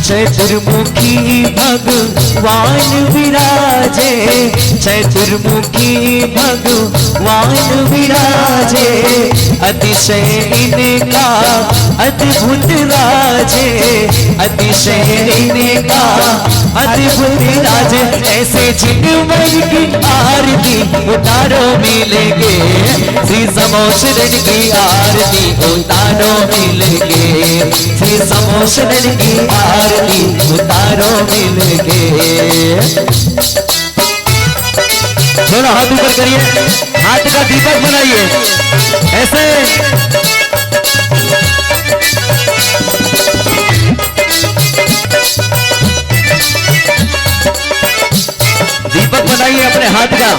चतुर्मुखी भगवान विराजे, चतुर्मुखी भगवान विराजे, अतिशय इनका अद्भुत राजे, अतिशय इनका अद्भुत राजे। ऐसे जिनवर की आरती उतारो मिलेंगे, श्री समोशरण की आरती उतारो मिलेंगे, श्री समोशरण की आरती उतारो मिलेंगे। दोनों हाथ ऊपर करिए, हाथ का दीपक बनाइए ऐसे। दीपक बनाइए अपने हाथ का।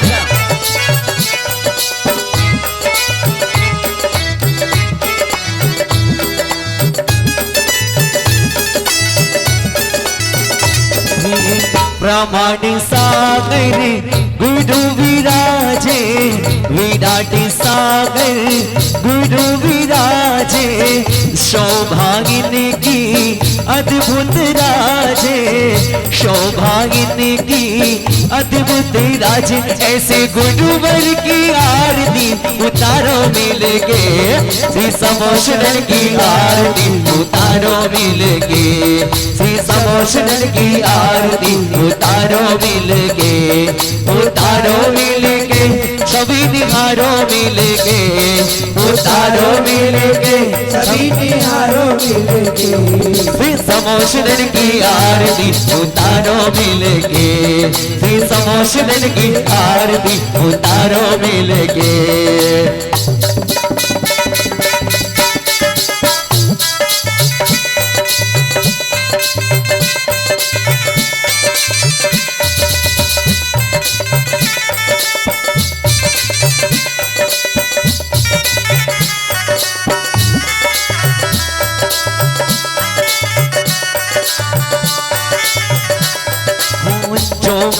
प्रमाण सागर गुरु विराजे, विराट सागर गुरु विराजे, शोभागिन की अद्भुत राजे, शोभागिन की अद्भुत राजे। ऐसे गुरुवर की आरती उतारो मिलेंगे, श्री समोशरण की आरती उतारो मिलेंगे, श्री समोशरण की आरती उतारो मिलेंगे, उतारो मिलेंगे, सभी निहारो मिलेंगे, उतारो मिलेंगे, सभी निहारो मिलेंगे, श्री समोशरण की आरती उतारो मिलेंगे, श्री समोशरण की आरती उतारो मिलेंगे।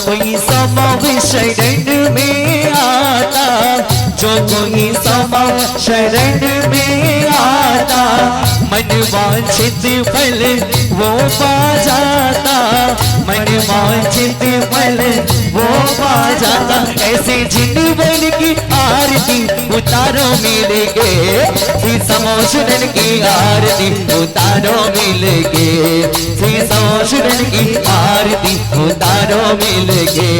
कोई समाव शरण में आता, जो कोई समाव शरण में आता, मन वांछित फल वो पा जाता, मन वांछित फल वो पा जाता। ऐसे जिनवर की आरती उतारो मिलेंगे, श्री समोशरण की आरती उतारो मिलेंगे, श्री समोशरण की आरती उतारो मिलेंगे,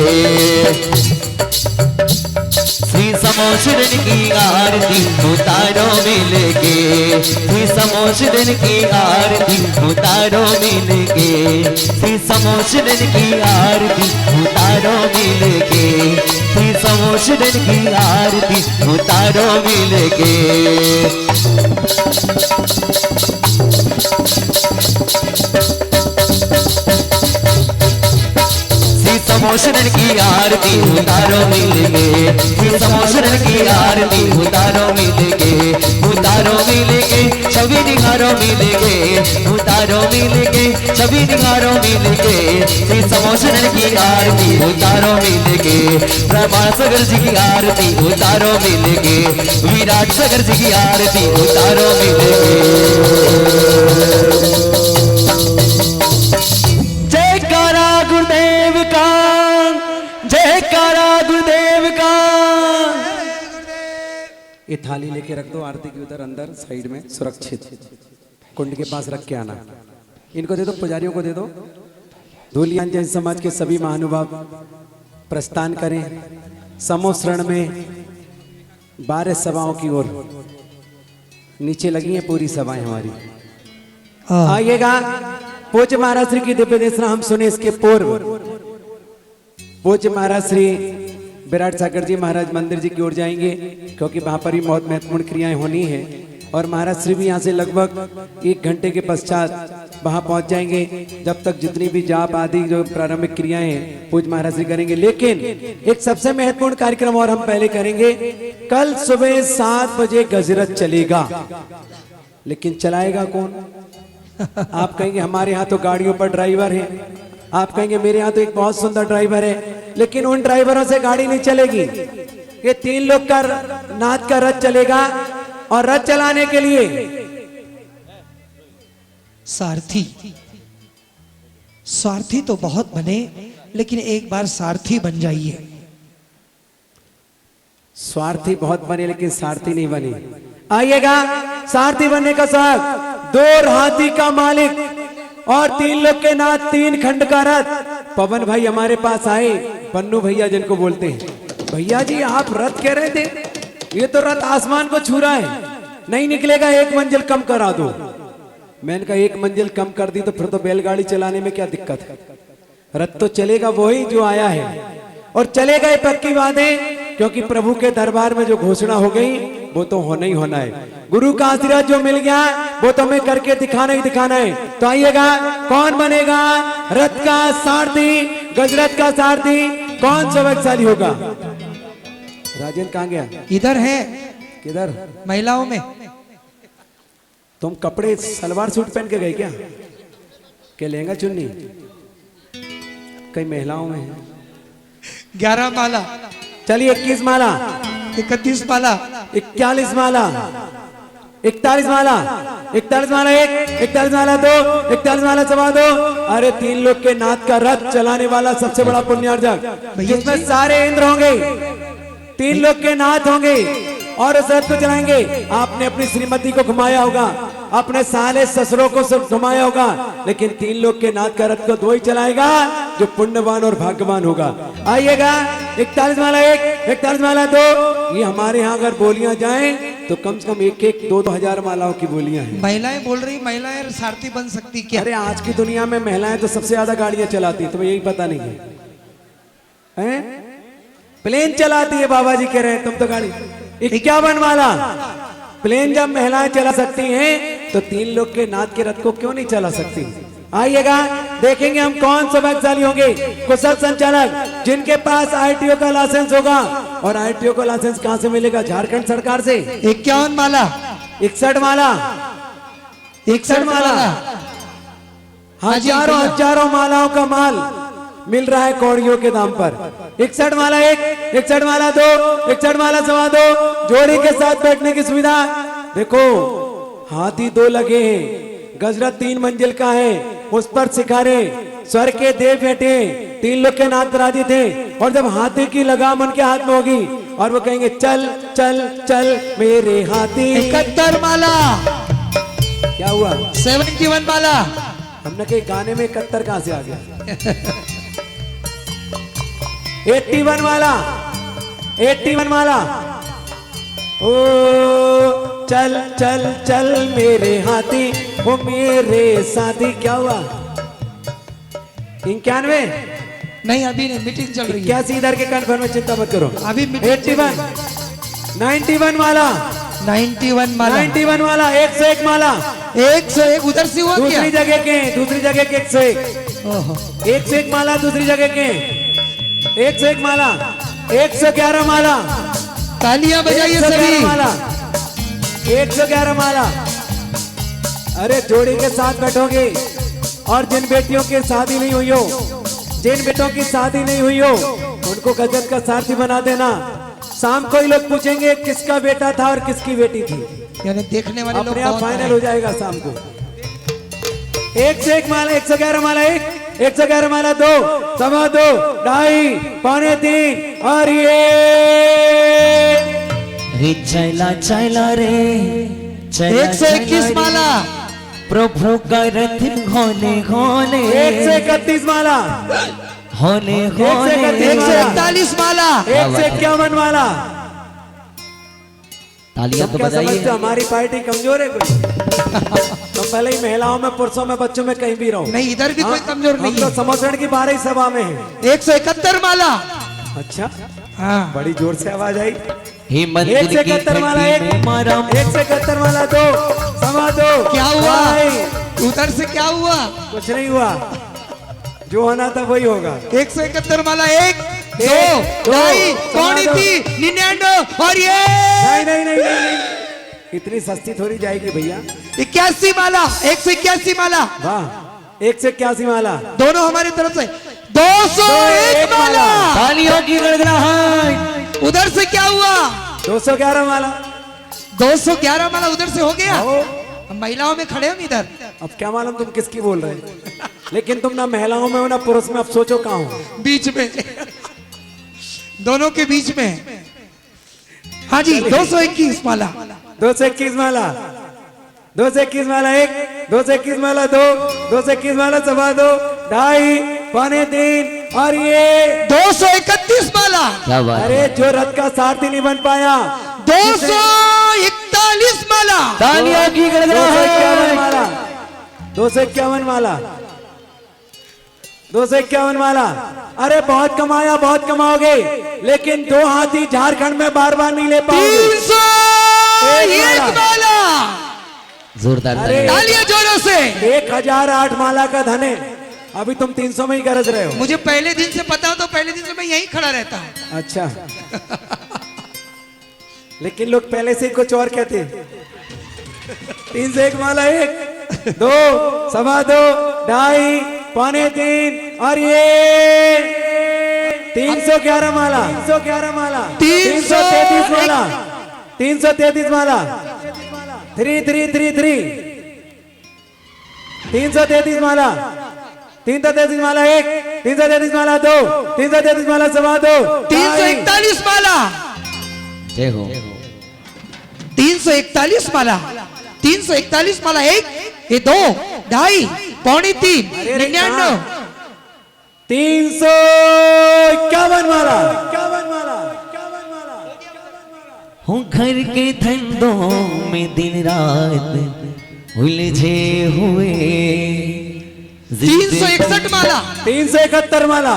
श्री समोशरण की आरती उतारो मिलेंगे, श्री समोशरण की आरती उतारो मिलेंगे, श्री समोशरण की आरती उतारो मिलेंगे, श्री समोशरण की आरती उतारो मिलेंगे। समोशरण की आरती उतारो मिलेंगे, श्री समोशरण की आरती उतारो मिलेंगे, उतारो मिलेंगे, सभी निहारो मिलेंगे, उतारो मिलेंगे, सभी निहारो मिलेंगे, श्री समोशरण की आरती उतारो मिलेंगे, ब्रह्मा सागर जी की आरती उतारो मिलेंगे, विराट सागर जी की आरती उतारो मिलेंगे। जयकारा गुरुदेव का, जयकारा गुरुदेव का। ये थाली लेके रख दो आरती की उधर अंदर साइड में सुरक्षित कुंड के पास रख के आना। इनको दे दो, पुजारियों को दे दो। धूलियान जैन समाज के सभी महानुभाव प्रस्थान करें समोशरण में 12 सभाओं की ओर। नीचे लगी है पूरी सभाएं हमारी। आइएगा। पूज्य महाराज श्री की दिव्य देशना हम सुने इसके पूर्व पूज्य महाराज श्री विराट सागर जी महाराज मंदिर जी की ओर जाएंगे, क्योंकि वहां पर ही बहुत महत्वपूर्ण क्रियाएं होनी है। और महाराज श्री भी यहाँ से लगभग 1 घंटे के पश्चात वहां पहुंच जाएंगे। जब तक जितनी भी जाप आदि जो प्रारंभिक क्रियाएं हैं पूज्य महाराज श्री करेंगे। लेकिन एक सबसे महत्वपूर्ण कार्यक्रम और हम पहले करेंगे। कल सुबह 7 बजे गजरत चलेगा, लेकिन चलाएगा कौन? आप कहेंगे हमारे यहाँ तो गाड़ियों पर ड्राइवर है, आप कहेंगे मेरे यहाँ तो एक बहुत सुंदर ड्राइवर है, लेकिन उन ड्राइवरों से गाड़ी नहीं चलेगी। ये 3 लोग का नाथ का रथ चलेगा, और रथ चलाने के लिए सारथी स्वार्थी तो बहुत बने, लेकिन एक बार सारथी बन जाइए। स्वार्थी बहुत बने लेकिन सारथी नहीं बने। आइएगा, सारथी बनने का शौक, 2 हाथी का मालिक और 3 लोग के नाथ, 3 खंड का रथ। पवन भाई हमारे पास आए, पन्नू भैया जिनको बोलते हैं। भैया जी आप रथ कह रहे थे, ये तो रथ आसमान को छू रहा है, नहीं निकलेगा, 1 मंजिल कम करा दो। मैंने कहा 1 मंजिल कम कर दी तो फिर तो बैलगाड़ी चलाने में क्या दिक्कत है, रथ तो चलेगा वही जो आया है, और चलेगा ये पक्की बात है, क्योंकि प्रभु के दरबार में जो घोषणा हो गई वो तो होना ही होना है। गुरु का आशीर्वाद जो मिल गया वो तो हमें करके दिखाना ही दिखाना है। तो आइएगा, कौन बनेगा रथ का सारथी, गजरथ का सारथी, कौन सौभाग्यशाली होगा? राजन कहाँ गया? इधर है, किधर? महिलाओं में। तुम कपड़े सलवार सूट पहन के गए क्या? क्या लहंगा चुन्नी? कई महिलाओं में है। 11 माला, चलिए 21 माला, 31 माला, 41 माला, 41 माला, 41 माला 1, 41 माला 2, 41 माला 2.25। अरे 3 लोग के नाथ का रथ चलाने वाला सबसे बड़ा पुण्यार्जक, जिसमें सारे इंद्र होंगे, 3 लोग के नाथ होंगे और उस रथ को चलाएंगे। आपने अपनी श्रीमती को घुमाया होगा, अपने साले ससुरों को सब घुमाया होगा, लेकिन 3 लोग के नाथ का रथ को 2 ही चलाएगा जो पुण्यवान और भाग्यवान होगा। आइएगा, 41 माला 1, 41 माला 2। ये हमारे यहाँ अगर बोलियां जाएं तो कम से कम 1-1, 2-2 हजार मालाओं की बोलियां हैं। महिलाएं बोल रही, महिलाएं सारथी बन सकती क्या? अरे आज की दुनिया में महिलाएं तो सबसे ज्यादा गाड़ियां चलाती है, तुम्हें यही पता नहीं है, हैं? प्लेन चलाती है, बाबा जी कह रहे हैं तुम तो गाड़ी। 51 माला, प्लेन जब महिलाएं चला सकती हैं तो 3 लोग के नाथ के रथ को क्यों नहीं चला सकती? आइएगा, देखेंगे हम कौन सौभाग्यशाली होंगे। कुशल संचालक, जिनके पास आईटीओ का लाइसेंस होगा, और आईटीओ का लाइसेंस कहां से मिलेगा? झारखंड सरकार से। 51 माला, 61 माला, 61 माला, हजारों मालाओं का माल मिल रहा है कौड़ियों के दाम पर। 61 माला 1, 61 माला 2, 61 माला 2.25। जोड़ी के साथ बैठने की सुविधा। देखो हाथी 2 लगे हैं, गजरथ 3 मंजिल का है, उस पर सिखारे स्वर्ग के देव बैठे, 3 लोग के नाथ राजी थे, और जब हाथी की लगाम उनके हाथ में होगी और वो कहेंगे चल चल चल मेरे हाथी। 71 माला, क्या हुआ? 71 माला। हमने कहीं गाने में 71 कहां से आ गया? 81 माला, 81 माला। ओ चल चल चल मेरे हाथी, ओ मेरे साथी। क्या हुआ? 91 नहीं, अभी नहीं, मीटिंग चल रही है। क्या इधर के कन्फर्म में, चिंता मत करो। अभी मीटिंग 81, 91 माला, 91 माला, 91 माला, 101 माला। 101 उधर से हुआ क्या? दूसरी जगह के 101। ओहो, 101 माला दूसरी जगह के, 101 माला, 111 माला। तालियां बजाइए 111 सभी। माला, 111 माला। अरे जोड़ी के साथ बैठोगे, और जिन बेटियों की शादी नहीं हुई हो, जिन बेटों की शादी नहीं हुई हो, उनको गजरथ का सारथी बना देना। शाम को ही लोग पूछेंगे किसका बेटा था और किसकी बेटी थी, यानी देखने वाले लोग अपने आप बहुत फाइनल हैं। हो जाएगा शाम को। 101 माला, 111 माला 1, 111 माला 2, 2.25, 2.5, 2.25, और ये चला चला रे, चला 121 माला, प्रभु का रथ होने होने, 131 माला, होने होने, 141 माला, 151 माला। तालियां तुम तो क्या बजाइए। समझते हो हमारी पार्टी कमजोर है कोई? तो पहले ही महिलाओं में, पुरुषों में, बच्चों में कहीं भी रहो। नहीं, इधर भी कोई कमजोर हम नहीं तो है। समोसण की 12 सभा में है। 171 माला। अच्छा, हाँ, बड़ी जोर से आवाज आई। हे मंदिर की 171 माला घंटी 1, में मारा, 171 माला 2, 2.25। क्या हुआ? भाई, उधर से क्या हुआ? कुछ नहीं हुआ, जो होना था वही होगा। 171 माला 1, 2, दो, 2.5, पौनी दो। 3, 99, और ये नहीं नहीं नहीं नहीं नहीं, इतनी सस्ती थोड़ी जाएगी भैया। 81 माला, 181 माला, वाह, 181 माला। दोनों हमारी तरफ से। 201 माला। तालियों की गड़गड़ाहट। उधर से क्या हुआ? 211 माला। 211 माला उधर से हो गया। आओ, हम महिलाओं में खड़े हम इधर। अब क्या मालूम तुम किसकी बोल रहे हैं? लेकिन तुम ना महिलाओं में हो ना पुरुष में, अब सोचो कहाँ हो। बीच में, दोनों के बीच में। हाँ जी, 221 माला। 221 माला, 221 माला 1, 221 माला 2, 221 माला 2.25, 2.5, 3 और ये 231 माला। क्या बात है। अरे जो रथ का सारथी नहीं बन पाया, 241 माला। तालियां की 251 माला, 251 माला, 251 माला। अरे बहुत कमाया, बहुत कमाओगे, लेकिन 2 हाथी झारखंड में बार बार नहीं ले पाओगे। 301 माला। जोरदार अरे तालियां जोरों से। 1008 माला का धन है, अभी तुम 300 में ही गरज रहे हो। मुझे पहले दिन से पता हो, तो पहले दिन से मैं यहीं खड़ा रहता हूँ। अच्छा लेकिन लोग पहले से ही कुछ और कहते हैं। 301 माला 1, 2, 2.25, 2.5, 3 और ये 311 माला, 311 माला, 333 माला, 333 माला, 3333, 333 माला, 333 माला 1, 333 माला 2, 333 माला 2.25, 341 माला। जय हो। 341 माला, 341 माला 1, ये 2, 2.5, 3.25, 99, 351 माला, हूँ घर के धंधों में दिन रात उलझे हुए, 361 माला, 371 माला,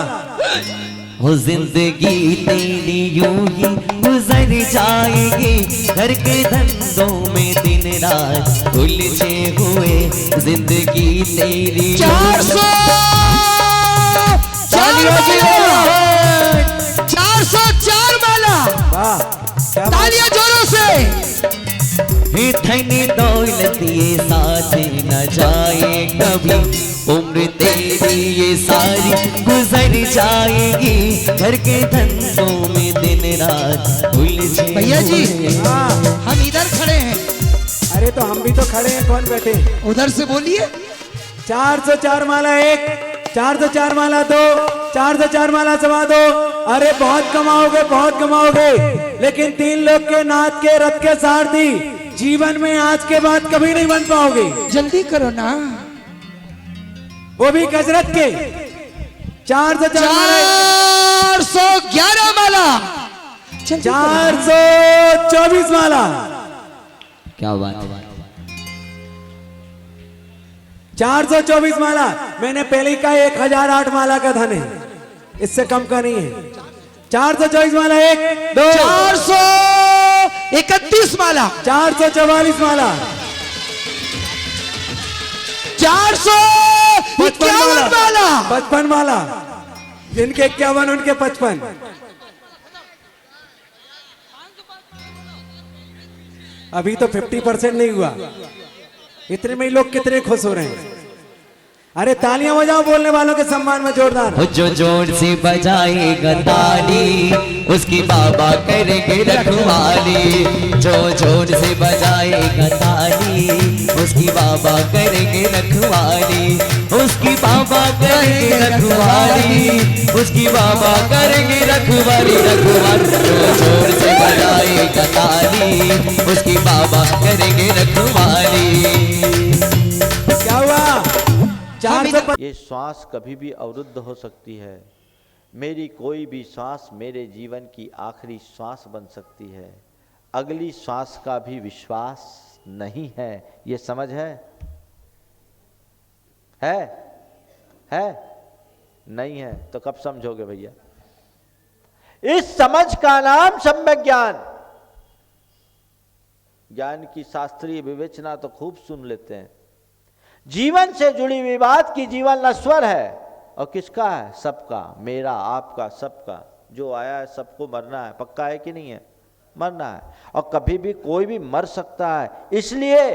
हो जिंदगी तेरी यूं ही गुजर जाएगी, घर के धंधों में दिन रात उलझे हुए, जिंदगी तेरी 404 माला। वाह क्या बात। तालियां जोरों से। धन दौलत ये साथ न जाए कभी, उम्र तेरी ये सारी गुजर जाएगी, घर के धंधों में दिन रात उलझे भैया जी, हुए। हम इधर खड़े हैं, अरे तो हम भी तो खड़े हैं, कौन बैठे हैं? उधर से बोलिए। 404 माला 1, 404 माला 2, 404 माला 2.25। अरे बहुत कमाओगे, बहुत कमाओगे, लेकिन 3 लोग के नाथ के रथ के सारथी जीवन में आज के बाद कभी नहीं बन पाओगे। जल्दी करो ना। वो भी गजरत के 404 माला, 411 माला, 424 माला, क्या बात है। 424 माला। मैंने पहले ही कहा 1008 माला का धन है, इससे कम का नहीं है। 424 माला 1, 2, 431 माला, 444 माला, 451 माला, 55 माला, जिनके 51 उनके 55। अभी तो 50% नहीं हुआ, इतने में ही लोग कितने खुश हो रहे हैं। अरे तालियां बजाओ बोलने वालों के सम्मान में जोरदार। जो जोर से बजाएगा ताली, उसकी बाबा करेंगे रखवाली, जो जोर से बजाएगा ताली, उसकी बाबा करेंगे रखवाली, उसकी बाबा करेंगे रखवाली, उसकी बाबा करेंगे रखवाली, रखवाली। जो जोर से बजाएगा ताली, उसकी बाबा करेंगे रखवाली। क्या हुआ? 450। ये श्वास कभी भी अवरुद्ध हो सकती है। मेरी कोई भी श्वास मेरे जीवन की आखिरी श्वास बन सकती है। अगली श्वास का भी विश्वास नहीं है। ये समझ है? नहीं है तो कब समझोगे भैया? इस समझ का नाम सम्यक ज्ञान। ज्ञान की शास्त्रीय विवेचना तो खूब सुन लेते हैं। जीवन से जुड़ी हुई बात की जीवन नश्वर है, और किसका है? सबका, मेरा, आपका, सबका। जो आया है सबको मरना है। पक्का है कि नहीं है? मरना है, और कभी भी कोई भी मर सकता है। इसलिए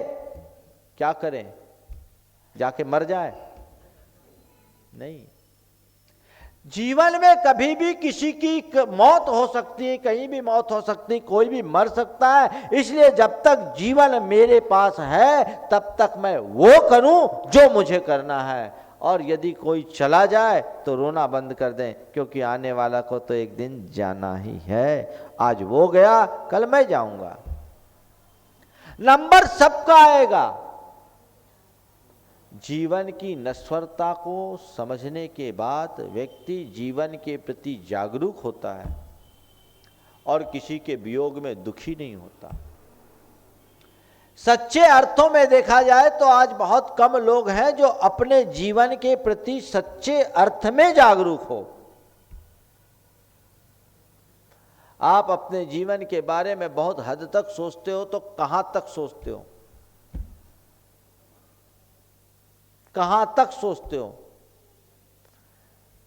क्या करें? जाके मर जाए? नहीं। जीवन में कभी भी किसी की मौत हो सकती है, कहीं भी मौत हो सकती है, कोई भी मर सकता है। इसलिए जब तक जीवन मेरे पास है तब तक मैं वो करूं जो मुझे करना है। और यदि कोई चला जाए तो रोना बंद कर दें, क्योंकि आने वाला को तो एक दिन जाना ही है। आज वो गया, कल मैं जाऊंगा। नंबर सबका आएगा। जीवन की नश्वरता को समझने के बाद व्यक्ति जीवन के प्रति जागरूक होता है और किसी के वियोग में दुखी नहीं होता। सच्चे अर्थों में देखा जाए तो आज बहुत कम लोग हैं जो अपने जीवन के प्रति सच्चे अर्थ में जागरूक हो। आप अपने जीवन के बारे में बहुत हद तक सोचते हो, तो कहां तक सोचते हो? कहां तक सोचते हो?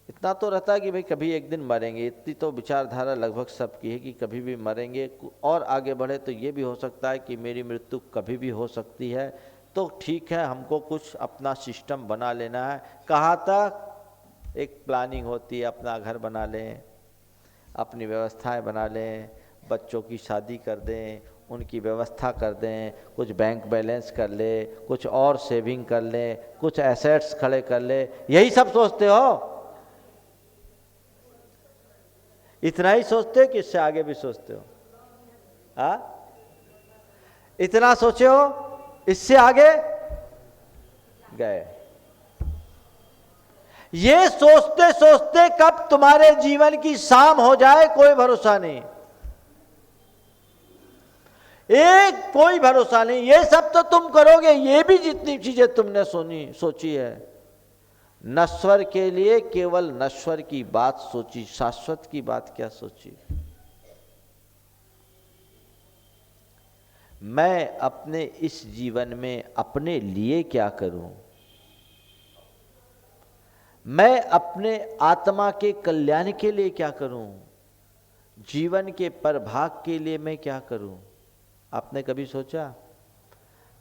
इतना तो रहता है कि भाई कभी एक दिन मरेंगे, इतनी तो विचारधारा लगभग सबकी है कि कभी भी मरेंगे। और आगे बढ़े तो ये भी हो सकता है कि मेरी मृत्यु कभी भी हो सकती है, तो ठीक है, हमको कुछ अपना सिस्टम बना लेना है। कहाँ तक? एक प्लानिंग होती है, अपना घर बना लें, अपनी व्यवस्थाएं बना लें, बच्चों की शादी कर दें, उनकी व्यवस्था कर दें, कुछ बैंक बैलेंस कर ले, कुछ और सेविंग कर ले, कुछ एसेट्स खड़े कर ले। यही सब सोचते हो? इतना ही सोचते हो कि इससे आगे भी सोचते हो? इतना सोचे हो, इससे आगे गए? ये सोचते सोचते कब तुम्हारे जीवन की शाम हो जाए कोई भरोसा नहीं। एक कोई भरोसा नहीं। ये सब तो तुम करोगे, ये भी जितनी चीजें तुमने सोची है, नश्वर के लिए केवल नश्वर की बात सोची, शाश्वत की बात क्या सोची? मैं अपने इस जीवन में अपने लिए क्या करूं? मैं अपने आत्मा के कल्याण के लिए क्या करूं? जीवन के परभाग के लिए मैं क्या करूं? आपने कभी सोचा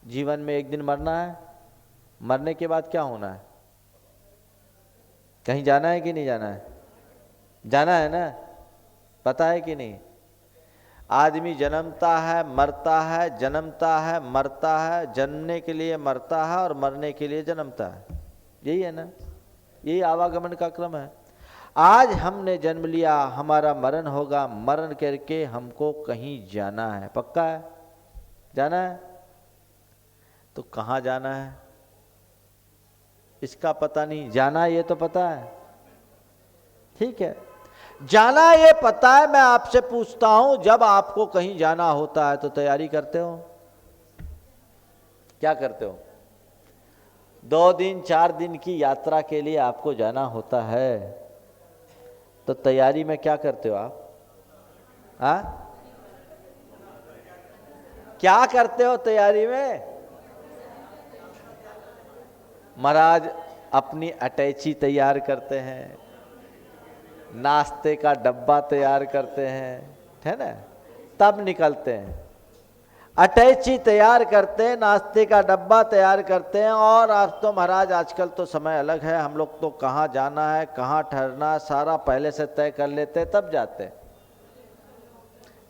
जीवन में एक दिन मरना है, मरने के बाद क्या होना है? कहीं जाना है कि नहीं जाना है? जाना है ना? पता है कि नहीं? आदमी जन्मता है, मरता है, जन्मता है, मरता है, जन्मने के लिए मरता है और मरने के लिए जन्मता है। यही है ना? यही आवागमन का क्रम है। आज हमने जन्म लिया, हमारा मरण होगा, मरण करके हमको कहीं जाना है। पक्का है? जाना है? तो कहाँ जाना है इसका पता नहीं, जाना ये तो पता है। ठीक है, जाना ये पता है। मैं आपसे पूछता हूं, जब आपको कहीं जाना होता है तो तैयारी करते हो? क्या करते हो? 2 दिन 4 दिन की यात्रा के लिए आपको जाना होता है, तो तैयारी में क्या करते हो आप? क्या करते हो तैयारी में? महाराज अपनी अटैची तैयार करते हैं, नाश्ते का डब्बा तैयार करते हैं, है ना, तब निकलते हैं। अटैची तैयार करते हैं, नाश्ते का डब्बा तैयार करते हैं। और आज तो महाराज आजकल तो समय अलग है, हम लोग तो कहाँ जाना है, कहाँ ठहरना है, सारा पहले से तय कर लेते हैं, तब जाते हैं।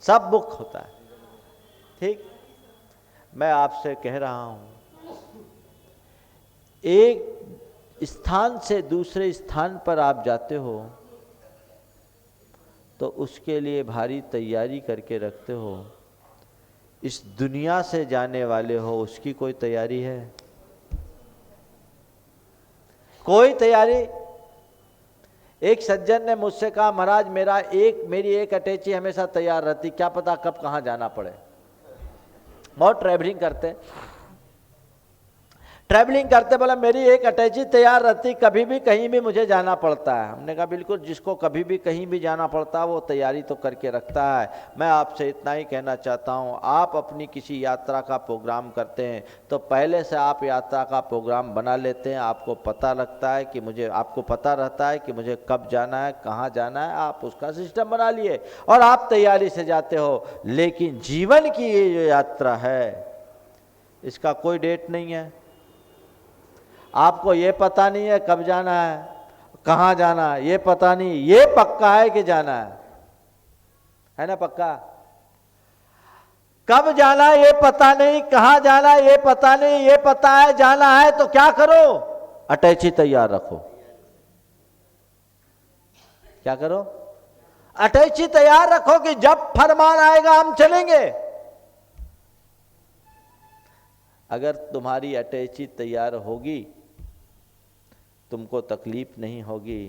सब बुक होता है। ठीक, मैं आपसे कह रहा हूं, एक स्थान से दूसरे स्थान पर आप जाते हो तो उसके लिए भारी तैयारी करके रखते हो। इस दुनिया से जाने वाले हो, उसकी कोई तैयारी है? कोई तैयारी? एक सज्जन ने मुझसे कहा, महाराज मेरी एक अटैची हमेशा तैयार रहती, क्या पता कब कहाँ जाना पड़े। बहुत ट्रैवलिंग करते बोला मेरी एक अटैची तैयार रहती, कभी भी कहीं भी मुझे जाना पड़ता है। हमने कहा बिल्कुल, जिसको कभी भी कहीं भी जाना पड़ता है वो तैयारी तो करके रखता है। मैं आपसे इतना ही कहना चाहता हूँ, आप अपनी किसी यात्रा का प्रोग्राम करते हैं तो पहले से आप यात्रा का प्रोग्राम बना लेते हैं। आपको पता लगता है कि आपको पता रहता है कि मुझे कब जाना है, कहाँ जाना है, आप उसका सिस्टम बना लिए और आप तैयारी से जाते हो। लेकिन जीवन की ये जो यात्रा है इसका कोई डेट नहीं है। आपको ये पता नहीं है कब जाना है, कहाँ जाना है, ये पता नहीं। ये पक्का है कि जाना है ना? पक्का। कब जाना है ये पता नहीं, कहाँ जाना है ये पता नहीं, ये पता है जाना है, तो क्या करो? अटैची तैयार रखो। क्या करो? अटैची तैयार रखो कि जब फरमान आएगा हम चलेंगे। अगर तुम्हारी अटैची तैयार होगी, तुमको तकलीफ नहीं होगी,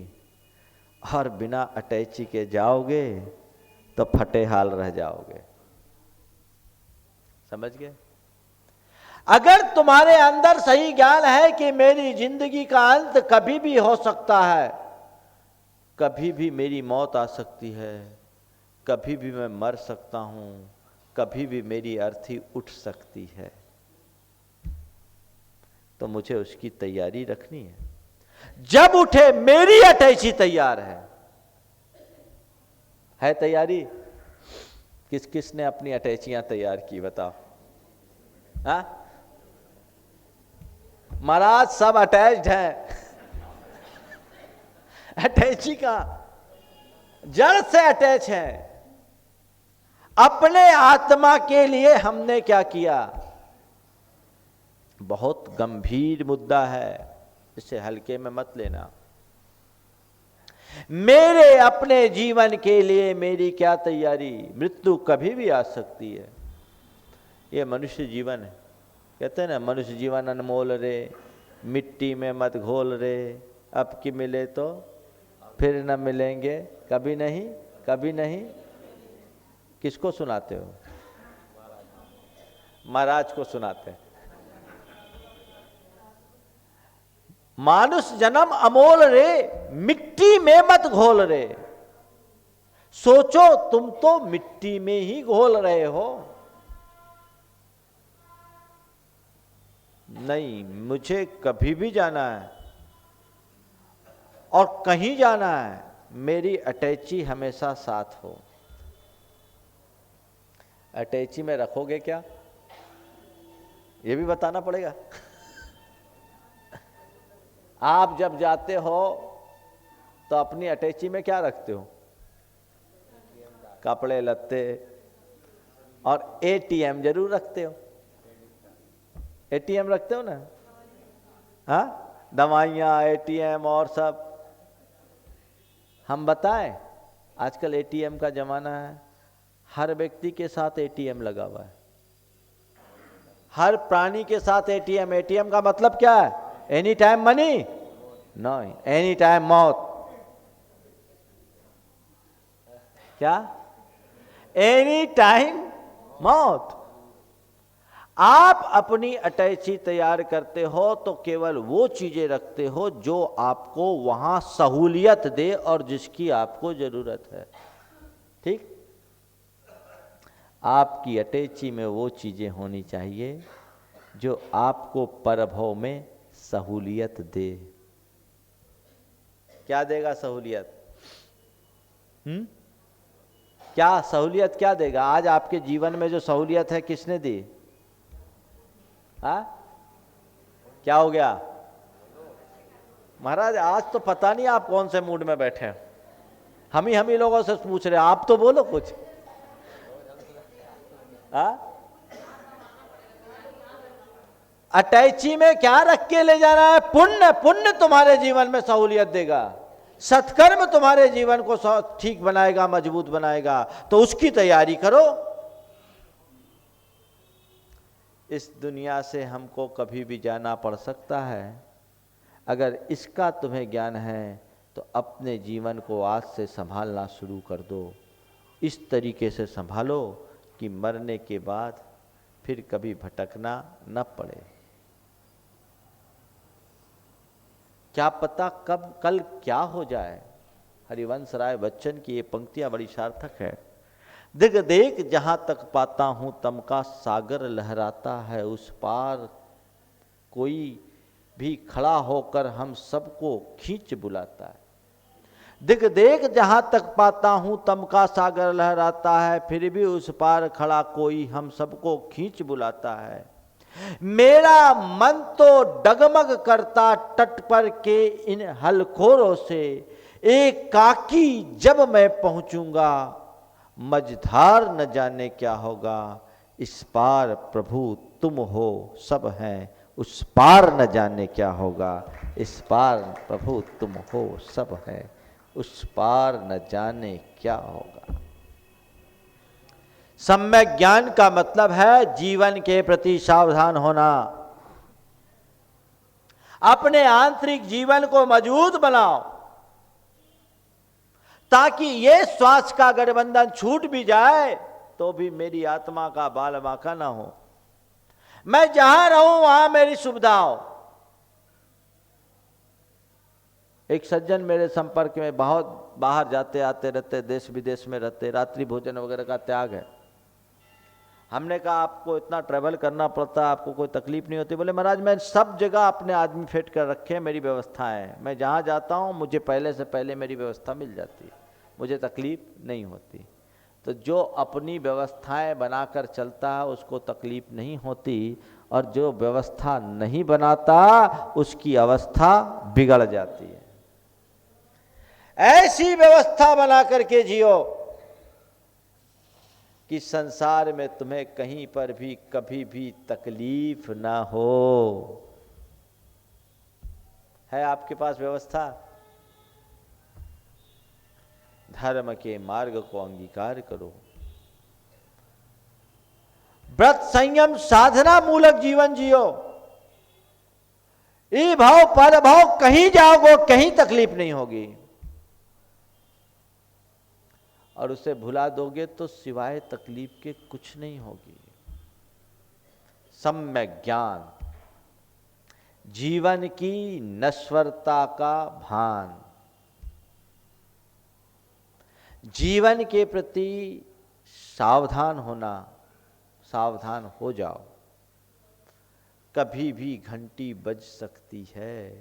और बिना अटैची के जाओगे तो फटे हाल रह जाओगे। समझ गए? अगर तुम्हारे अंदर सही ज्ञान है कि मेरी जिंदगी का अंत कभी भी हो सकता है, कभी भी मेरी मौत आ सकती है, कभी भी मैं मर सकता हूं, कभी भी मेरी अर्थी उठ सकती है, तो मुझे उसकी तैयारी रखनी है। जब उठे मेरी अटैची तैयार है तैयारी? किस किस ने अपनी अटैचियां तैयार की बताओ? हाँ महाराज, सब अटैच्ड हैं। अटैची का जड़ से अटैच है। अपने आत्मा के लिए हमने क्या किया? बहुत गंभीर मुद्दा है, इसे हल्के में मत लेना। मेरे अपने जीवन के लिए मेरी क्या तैयारी? मृत्यु कभी भी आ सकती है। ये मनुष्य जीवन है। कहते हैं ना, मनुष्य जीवन अनमोल रे, मिट्टी में मत घोल रे, अब की मिले तो फिर न मिलेंगे, कभी नहीं कभी नहीं। किसको सुनाते हो? महाराज को सुनाते हैं। मानुष जन्म अमोल रे, मिट्टी में मत घोल रे। सोचो तुम तो मिट्टी में ही घोल रहे हो। नहीं, मुझे कभी भी जाना है और कहीं जाना है, मेरी अटैची हमेशा साथ हो। अटैची में रखोगे क्या, ये भी बताना पड़ेगा। आप जब जाते हो तो अपनी अटैची में क्या रखते हो? कपड़े लत्ते और एटीएम जरूर रखते हो। एटीएम रखते हो ना? हाँ, दवाइयाँ, एटीएम और सब। हम बताएं, आजकल एटीएम का जमाना है। हर व्यक्ति के साथ एटीएम लगा हुआ है, हर प्राणी के साथ एटीएम। एटीएम का मतलब क्या है? एनी टाइम मनी नहीं, एनी टाइम मौत। क्या? एनी टाइम मौत। आप अपनी अटैची तैयार करते हो तो केवल वो चीजें रखते हो जो आपको वहां सहूलियत दे और जिसकी आपको जरूरत है। ठीक? आपकी अटैची में वो चीजें होनी चाहिए जो आपको परभव में सहूलियत दे। क्या देगा सहूलियत? क्या सहूलियत क्या देगा? आज आपके जीवन में जो सहूलियत है किसने दी? हाँ, क्या हो गया महाराज? आज तो पता नहीं आप कौन से मूड में बैठे हैं। हम ही लोगों से पूछ रहे हैं, आप तो बोलो कुछ। हाँ, अटैची में क्या रख के ले जाना है? पुण्य। पुण्य तुम्हारे जीवन में सहूलियत देगा। सत्कर्म तुम्हारे जीवन को ठीक बनाएगा, मजबूत बनाएगा। तो उसकी तैयारी करो। इस दुनिया से हमको कभी भी जाना पड़ सकता है। अगर इसका तुम्हें ज्ञान है तो अपने जीवन को आज से संभालना शुरू कर दो। इस तरीके से संभालो कि मरने के बाद फिर कभी भटकना न पड़े। क्या पता कब कल क्या हो जाए। हरिवंश राय बच्चन की ये पंक्तियां बड़ी सार्थक है। दिग देख जहां तक पाता हूं तम का सागर लहराता है, उस पार कोई भी खड़ा होकर हम सबको खींच बुलाता है। दिग देख जहां तक पाता हूं तम का सागर लहराता है, फिर भी उस पार खड़ा कोई हम सबको खींच बुलाता है। मेरा मन तो डगमग करता तट पर के इन हलखोरों से, एक काकी जब मैं पहुंचूंगा मझधार न जाने क्या होगा। इस पार प्रभु तुम हो, सब हैं उस पार न जाने क्या होगा, इस पार प्रभु तुम हो सब है, उस पार न जाने क्या होगा। सम्यक ज्ञान का मतलब है जीवन के प्रति सावधान होना। अपने आंतरिक जीवन को मजबूत बनाओ ताकि ये श्वास का गठबंधन छूट भी जाए तो भी मेरी आत्मा का बाल बांका ना हो। मैं जहां रहूं वहां मेरी सुविधा हो। एक सज्जन मेरे संपर्क में बहुत बाहर जाते आते रहते, देश विदेश में रहते, रात्रि भोजन वगैरह का त्याग है। हमने कहा आपको इतना ट्रैवल करना पड़ता है, आपको कोई तकलीफ नहीं होती? बोले महाराज मैं सब जगह अपने आदमी फिट कर रखे हैं, मेरी व्यवस्था है, मैं जहाँ जाता हूँ मुझे पहले से पहले मेरी व्यवस्था मिल जाती है, मुझे तकलीफ नहीं होती। तो जो अपनी व्यवस्थाएं बनाकर चलता है उसको तकलीफ नहीं होती, और जो व्यवस्था नहीं बनाता उसकी अवस्था बिगड़ जाती है। ऐसी व्यवस्था बना करके जियो कि संसार में तुम्हें कहीं पर भी कभी भी तकलीफ ना हो। है आपके पास व्यवस्था? धर्म के मार्ग को अंगीकार करो, व्रत संयम साधना मूलक जीवन जियो। ई भाव पर भाव कहीं जाओगे कहीं तकलीफ नहीं होगी, और उसे भुला दोगे तो सिवाय तकलीफ के कुछ नहीं होगी। सम्यक ज्ञान, जीवन की नश्वरता का भान, जीवन के प्रति सावधान होना। सावधान हो जाओ, कभी भी घंटी बज सकती है,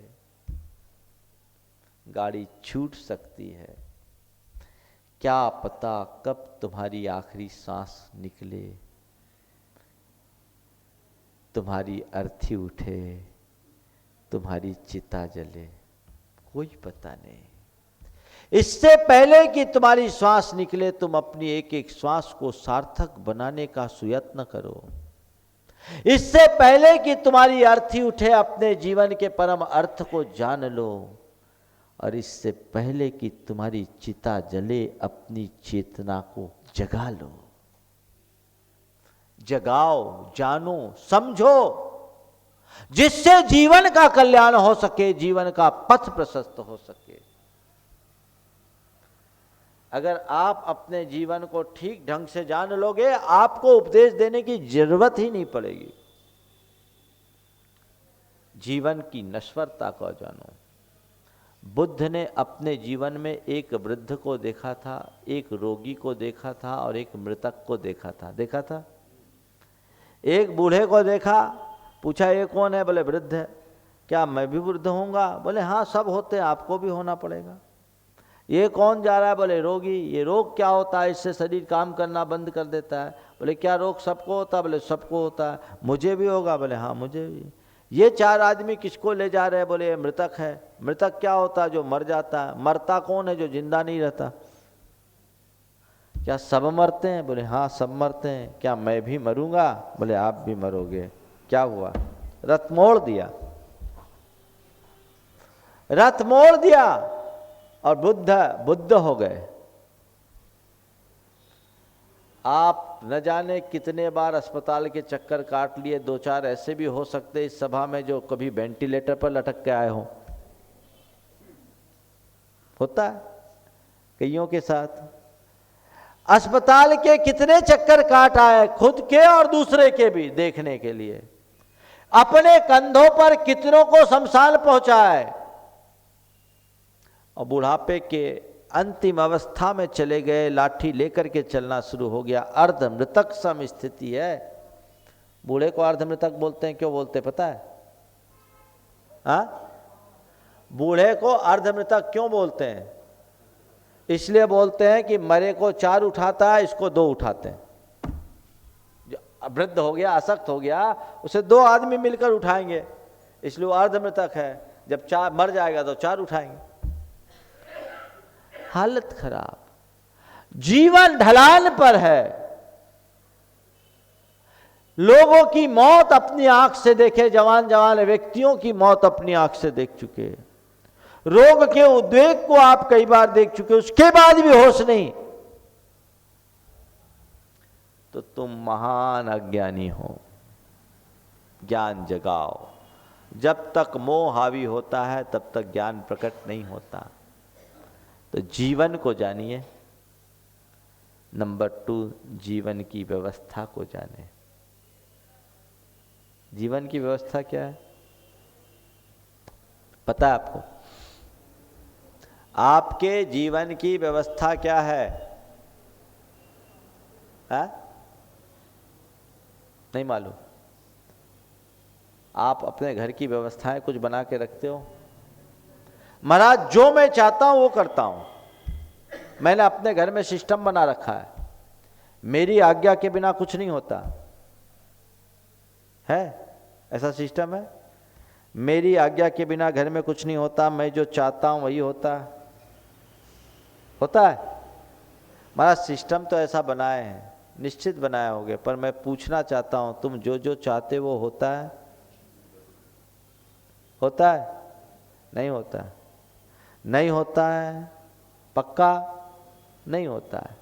गाड़ी छूट सकती है, क्या पता कब तुम्हारी आखिरी सांस निकले, तुम्हारी अर्थी उठे, तुम्हारी चिता जले, कोई पता नहीं। इससे पहले कि तुम्हारी श्वास निकले तुम अपनी एक एक श्वास को सार्थक बनाने का सुयत्न करो। इससे पहले कि तुम्हारी अर्थी उठे अपने जीवन के परम अर्थ को जान लो, और इससे पहले कि तुम्हारी चिता जले अपनी चेतना को जगा लो। जगाओ, जानो, समझो, जिससे जीवन का कल्याण हो सके, जीवन का पथ प्रशस्त हो सके। अगर आप अपने जीवन को ठीक ढंग से जान लोगे, आपको उपदेश देने की जरूरत ही नहीं पड़ेगी। जीवन की नश्वरता को जानो। बुद्ध ने अपने जीवन में एक वृद्ध को देखा था, एक रोगी को देखा था और एक मृतक को देखा था। एक बूढ़े को देखा, पूछा ये कौन है? बोले वृद्ध है। क्या मैं भी वृद्ध होऊंगा? बोले हाँ सब होते हैं, आपको भी होना पड़ेगा। ये कौन जा रहा है? बोले रोगी। ये रोग क्या होता है? इससे शरीर काम करना बंद कर देता है। बोले क्या रोग सबको होता है? बोले सबको होता है। मुझे भी होगा? बोले हाँ मुझे भी। ये चार आदमी किसको ले जा रहे हैं? बोले ये मृतक है। मृतक क्या होता है? जो मर जाता है। मरता कौन है? जो जिंदा नहीं रहता। क्या सब मरते हैं? बोले हाँ सब मरते हैं। क्या मैं भी मरूंगा? बोले आप भी मरोगे। क्या हुआ? रथ मोड़ दिया, रथ मोड़ दिया और बुद्ध हो गए। आप न जाने कितने बार अस्पताल के चक्कर काट लिए। दो चार ऐसे भी हो सकते इस सभा में जो कभी वेंटिलेटर पर लटक के आए हो। होता है कईयों के साथ। अस्पताल के कितने चक्कर काट आए, खुद के और दूसरे के भी, देखने के लिए। अपने कंधों पर कितनों को शमशान पहुंचाए, और बुढ़ापे के अंतिम अवस्था में चले गए, लाठी लेकर के चलना शुरू हो गया। अर्ध मृतक सम स्थिति है। बूढ़े को अर्ध मृतक बोलते हैं, क्यों बोलते पता है? हाँ, बूढ़े को अर्ध मृतक क्यों बोलते हैं? इसलिए बोलते हैं कि मरे को चार उठाता है, इसको दो उठाते हैं। जो वृद्ध हो गया, असक्त हो गया, उसे दो आदमी मिलकर उठाएंगे, इसलिए वो अर्ध मृतक है। जब चार मर जाएगा तो चार उठाएंगे। हालत खराब, जीवन ढलान पर है। लोगों की मौत अपनी आंख से देखे, जवान जवान व्यक्तियों की मौत अपनी आंख से देख चुके, रोग के उद्वेग को आप कई बार देख चुके, उसके बाद भी होश नहीं, तो तुम महान अज्ञानी हो। ज्ञान जगाओ। जब तक मोह हावी होता है तब तक ज्ञान प्रकट नहीं होता। तो जीवन को जानिए। नंबर 2, जीवन की व्यवस्था को जाने। जीवन की व्यवस्था क्या है पता है आपको? आपके जीवन की व्यवस्था क्या है? नहीं मालूम? आप अपने घर की व्यवस्थाएं कुछ बना के रखते हो? महाराज जो मैं चाहता हूं वो करता हूं। मैंने अपने घर में सिस्टम बना रखा है, मेरी आज्ञा के बिना कुछ नहीं होता है। ऐसा सिस्टम है, मेरी आज्ञा के बिना घर में कुछ नहीं होता, मैं जो चाहता हूं वही होता है। महाराज सिस्टम तो ऐसा बनाए हैं, निश्चित बनाए होंगे, पर मैं पूछना चाहता हूं तुम जो जो चाहते वो होता है? होता है? नहीं होता। नहीं होता है, पक्का नहीं होता है।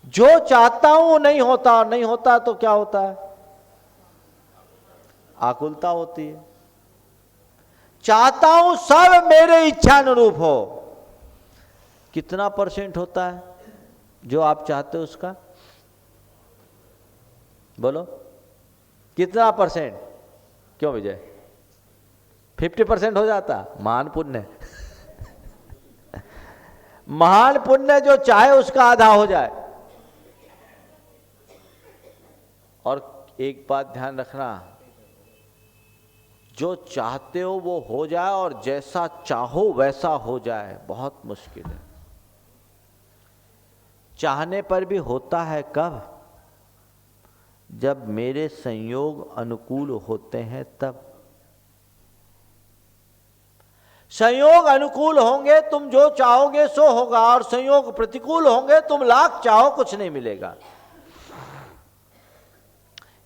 जो चाहता हूं नहीं होता, और नहीं होता तो क्या होता है? आकुलता होती है। चाहता हूं सब मेरे इच्छा अनुरूप हो। कितना % होता है जो आप चाहते हो उसका? बोलो कितना %? क्यों विजय? 50% हो जाता? महान पुण्य। महान पुण्य जो चाहे उसका आधा हो जाए। और एक बात ध्यान रखना, जो चाहते हो वो हो जाए और जैसा चाहो वैसा हो जाए बहुत मुश्किल है। चाहने पर भी होता है कब? जब मेरे संयोग अनुकूल होते हैं तब। संयोग अनुकूल होंगे तुम जो चाहोगे सो होगा, और संयोग प्रतिकूल होंगे तुम लाख चाहो कुछ नहीं मिलेगा।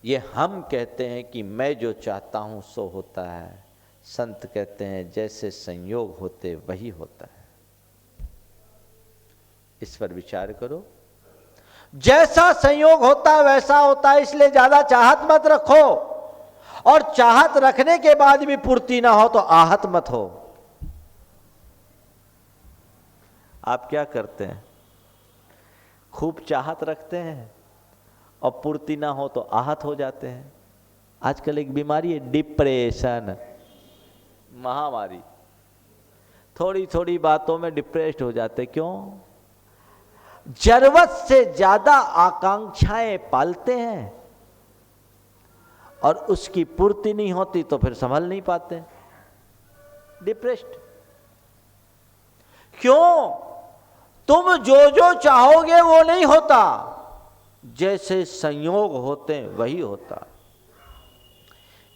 ये हम कहते हैं कि मैं जो चाहता हूं सो होता है। संत कहते हैं जैसे संयोग होते वही होता है। इस पर विचार करो। जैसा संयोग होता वैसा होता है, इसलिए ज्यादा चाहत मत रखो, और चाहत रखने के बाद भी पूर्ति ना हो तो आहत मत हो। आप क्या करते हैं? खूब चाहत रखते हैं और पूर्ति ना हो तो आहत हो जाते हैं। आजकल एक बीमारी है डिप्रेशन, महामारी। थोड़ी थोड़ी बातों में डिप्रेस्ड हो जाते। क्यों? जरूरत से ज्यादा आकांक्षाएं पालते हैं और उसकी पूर्ति नहीं होती तो फिर संभल नहीं पाते, डिप्रेस्ड। क्यों? तुम जो जो चाहोगे वो नहीं होता, जैसे संयोग होते हैं वही होता।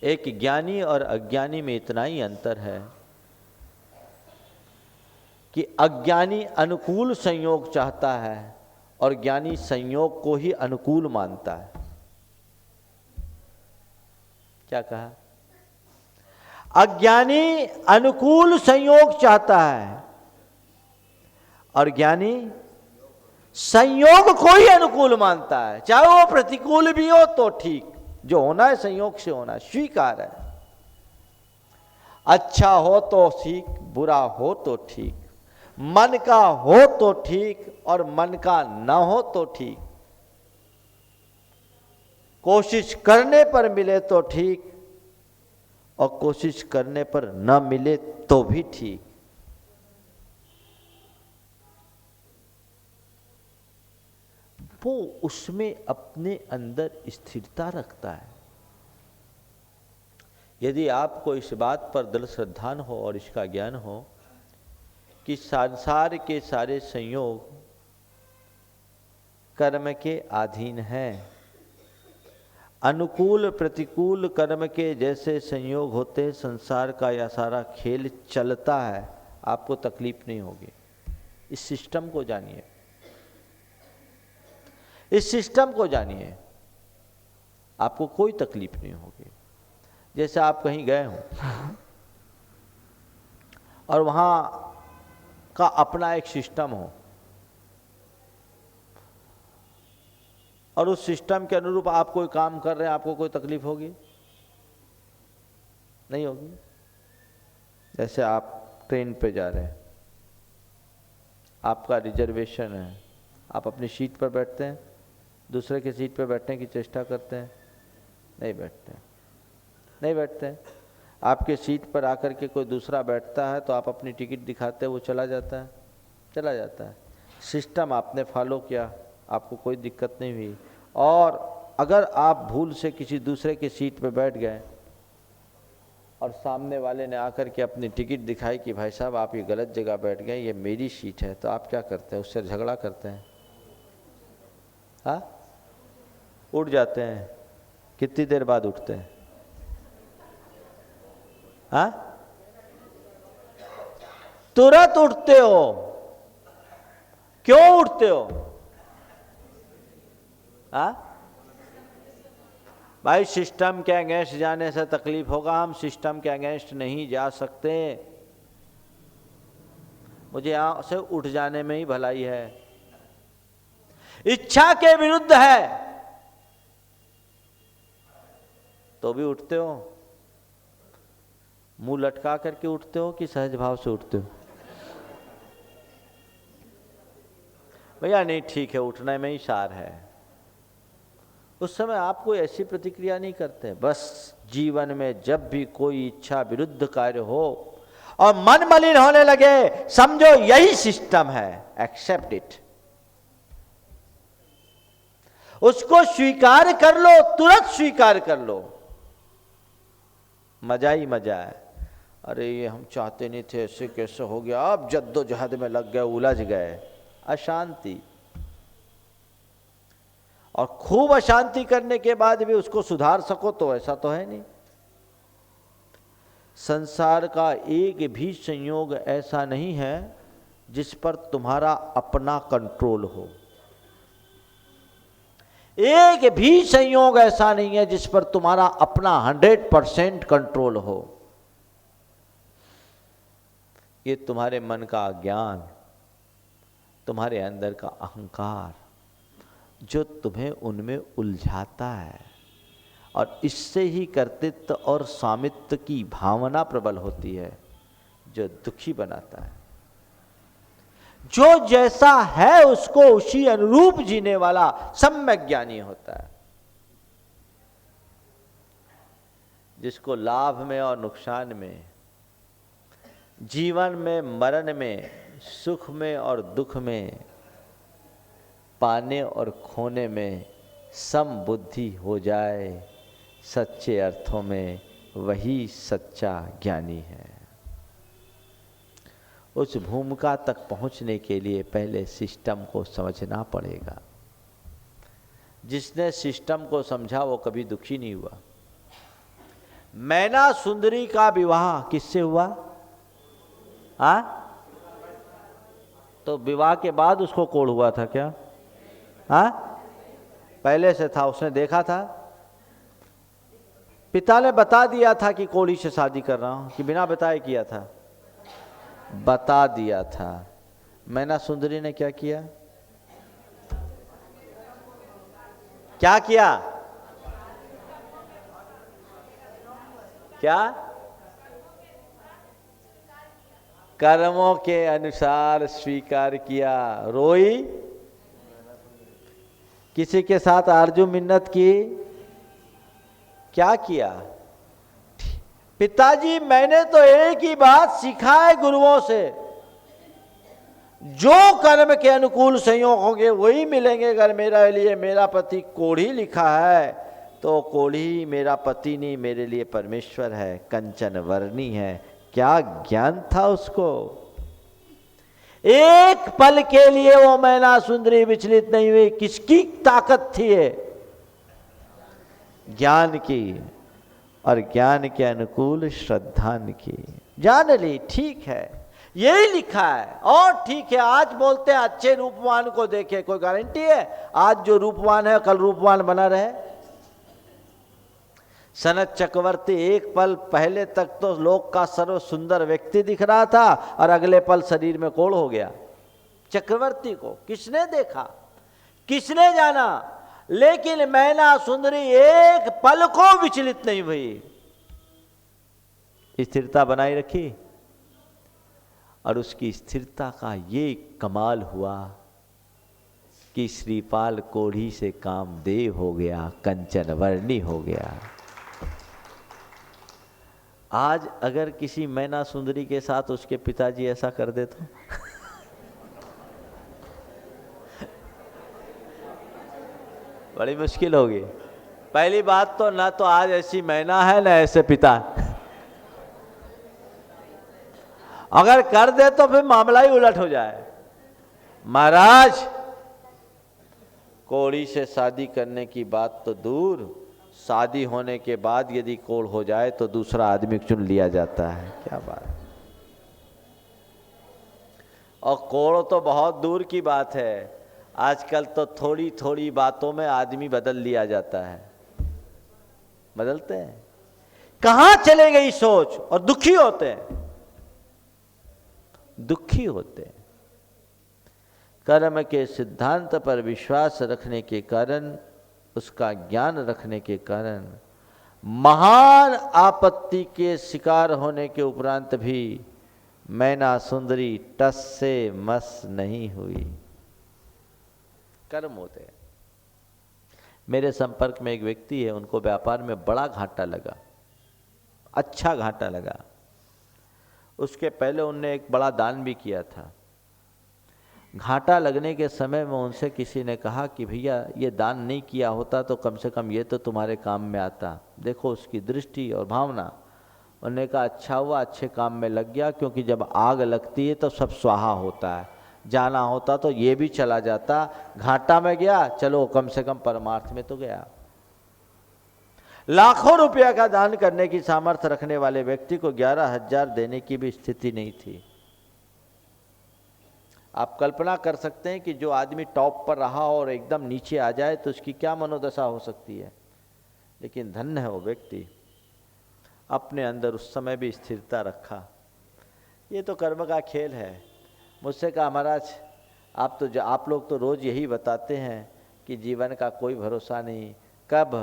एक ज्ञानी और अज्ञानी में इतना ही अंतर है कि अज्ञानी अनुकूल संयोग चाहता है और ज्ञानी संयोग को ही अनुकूल मानता है। क्या कहा? अज्ञानी अनुकूल संयोग चाहता है और ज्ञानी संयोग को ही अनुकूल मानता है। चाहे वो प्रतिकूल भी हो तो ठीक, जो होना है संयोग से होना है, स्वीकार है। अच्छा हो तो ठीक, बुरा हो तो ठीक, मन का हो तो ठीक और मन का न हो तो ठीक, कोशिश करने पर मिले तो ठीक और कोशिश करने पर न मिले तो भी ठीक। वो उसमें अपने अंदर स्थिरता रखता है। यदि आपको इस बात पर दृढ़ श्रद्धा हो और इसका ज्ञान हो कि संसार के सारे संयोग कर्म के अधीन हैं, अनुकूल प्रतिकूल कर्म के जैसे संयोग होते, संसार का यह सारा खेल चलता है, आपको तकलीफ नहीं होगी। इस सिस्टम को जानिए, इस सिस्टम को जानिए। आपको कोई तकलीफ नहीं होगी। जैसे आप कहीं गए हो और वहां का अपना एक सिस्टम हो और उस सिस्टम के अनुरूप आप कोई काम कर रहे हैं, आपको कोई तकलीफ होगी? नहीं होगी। जैसे आप ट्रेन पे जा रहे हैं, आपका रिजर्वेशन है, आप अपनी सीट पर बैठते हैं, दूसरे की सीट पर बैठने की चेष्टा करते हैं? नहीं बैठते, नहीं बैठते। आपके सीट पर आकर के कोई दूसरा बैठता है तो आप अपनी टिकट दिखाते हैं, वो चला जाता है, चला जाता है। सिस्टम आपने फॉलो किया, आपको कोई दिक्कत नहीं हुई। और अगर आप भूल से किसी दूसरे की सीट पर बैठ गए और सामने वाले ने आकर के अपनी टिकट दिखाई कि भाई साहब आप ये गलत जगह बैठ गए, ये मेरी सीट है, तो आप क्या करते हैं? उससे झगड़ा करते हैं? हाँ, उठ जाते हैं। कितनी देर बाद उठते हैं? हाँ, तुरंत उठते हो। क्यों उठते हो? हाँ, भाई सिस्टम के अगेंस्ट जाने से तकलीफ होगा, हम सिस्टम के अगेंस्ट नहीं जा सकते। मुझे यहां से उठ जाने में ही भलाई है। इच्छा के विरुद्ध है तो भी उठते हो? मुंह लटका करके उठते हो कि सहज भाव से उठते हो? भैया नहीं, ठीक है, उठने में ही सार है। उस समय आप कोई ऐसी प्रतिक्रिया नहीं करते। बस जीवन में जब भी कोई इच्छा विरुद्ध कार्य हो और मन मलिन होने लगे, समझो यही सिस्टम है, एक्सेप्ट इट। उसको स्वीकार कर लो, तुरंत स्वीकार कर लो। मजा ही मजा है। अरे ये हम चाहते नहीं थे, ऐसे कैसे हो गया, अब जद्दोजहद में लग गए, उलझ गए। अशांति, और खूब अशांति करने के बाद भी उसको सुधार सको तो ऐसा तो है नहीं। संसार का एक भी संयोग ऐसा नहीं है जिस पर तुम्हारा अपना कंट्रोल हो। एक भी संयोग ऐसा नहीं है जिस पर तुम्हारा अपना 100% कंट्रोल हो। ये तुम्हारे मन का अज्ञान, तुम्हारे अंदर का अहंकार जो तुम्हें उनमें उलझाता है, और इससे ही कर्तृत्व और स्वामित्व की भावना प्रबल होती है जो दुखी बनाता है। जो जैसा है उसको उसी अनुरूप जीने वाला सम्यक ज्ञानी होता है। जिसको लाभ में और नुकसान में, जीवन में मरण में, सुख में और दुख में, पाने और खोने में सम बुद्धि हो जाए, सच्चे अर्थों में वही सच्चा ज्ञानी है। उस भूमिका तक पहुंचने के लिए पहले सिस्टम को समझना पड़ेगा। जिसने सिस्टम को समझा वो कभी दुखी नहीं हुआ। मैना सुंदरी का विवाह किससे हुआ? हाँ, तो विवाह के बाद उसको कोढ़ हुआ था क्या? हाँ, पहले से था, उसने देखा था। पिता ने बता दिया था कि कोढ़ी से शादी कर रहा हूं, कि बिना बताए किया था? बता दिया था। मैना सुंदरी ने क्या किया? क्या किया? क्या? कर्मों के अनुसार स्वीकार किया। रोई? किसी के साथ आरजू मिन्नत की? क्या किया? पिताजी मैंने तो एक ही बात सीखा है गुरुओं से, जो कर्म के अनुकूल संयोग होंगे वही मिलेंगे। अगर मेरे लिए मेरा पति कोढ़ी लिखा है तो कोढ़ी मेरा पति नहीं, मेरे लिए परमेश्वर है, कंचन वर्णी है। क्या ज्ञान था उसको! एक पल के लिए वो मैना सुंदरी विचलित नहीं हुई। किसकी ताकत थी ये? ज्ञान की, और ज्ञान के अनुकूल श्रद्धा की। जान ली, ठीक है, यही लिखा है, और ठीक है। आज बोलते हैं अच्छे रूपवान को देखे, कोई गारंटी है आज जो रूपवान है कल रूपवान बना रहे? सनत चक्रवर्ती एक पल पहले तक तो लोक का सर्व सुंदर व्यक्ति दिख रहा था और अगले पल शरीर में कोढ़ हो गया। चक्रवर्ती को किसने देखा, किसने जाना, लेकिन मैना सुंदरी एक पल को विचलित नहीं हुई, स्थिरता बनाई रखी। और उसकी स्थिरता का ये कमाल हुआ कि श्रीपाल कोढ़ी से कामदेव हो गया, कंचन वर्णी हो गया। आज अगर किसी मैना सुंदरी के साथ उसके पिताजी ऐसा कर दे तो बड़ी मुश्किल होगी। पहली बात तो ना तो आज ऐसी मैना है ना ऐसे पिता, अगर कर दे तो फिर मामला ही उलट हो जाए। महाराज कोढ़ी से शादी करने की बात तो दूर, शादी होने के बाद यदि कोढ़ हो जाए तो दूसरा आदमी चुन लिया जाता है। क्या बात। और कोढ़ तो बहुत दूर की बात है, आजकल तो थोड़ी थोड़ी बातों में आदमी बदल लिया जाता है। बदलते हैं, कहां चले गई सोच, और दुखी होते हैं, दुखी होते हैं। कर्म के सिद्धांत पर विश्वास रखने के कारण, उसका ज्ञान रखने के कारण महान आपत्ति के शिकार होने के उपरांत भी मैना सुंदरी टस से मस नहीं हुई। कर्म होते हैं। मेरे संपर्क में एक व्यक्ति है, उनको व्यापार में बड़ा घाटा लगा, अच्छा घाटा लगा। उसके पहले उनने एक बड़ा दान भी किया था। घाटा लगने के समय में उनसे किसी ने कहा कि भैया ये दान नहीं किया होता तो कम से कम ये तो तुम्हारे काम में आता। देखो उसकी दृष्टि और भावना। उन्होंने कहा अच्छा हुआ, अच्छे काम में लग गया, क्योंकि जब आग लगती है तो सब स्वाहा होता है। जाना होता तो ये भी चला जाता, घाटा में गया, चलो कम से कम परमार्थ में तो गया। लाखों रुपया का दान करने की सामर्थ्य रखने वाले व्यक्ति को 11,000 देने की भी स्थिति नहीं थी। आप कल्पना कर सकते हैं कि जो आदमी टॉप पर रहा और एकदम नीचे आ जाए तो उसकी क्या मनोदशा हो सकती है। लेकिन धन्य है वो व्यक्ति, अपने अंदर उस समय भी स्थिरता रखा। ये तो कर्म का खेल है। मुझसे कहा महाराज आप लोग तो रोज़ यही बताते हैं कि जीवन का कोई भरोसा नहीं, कब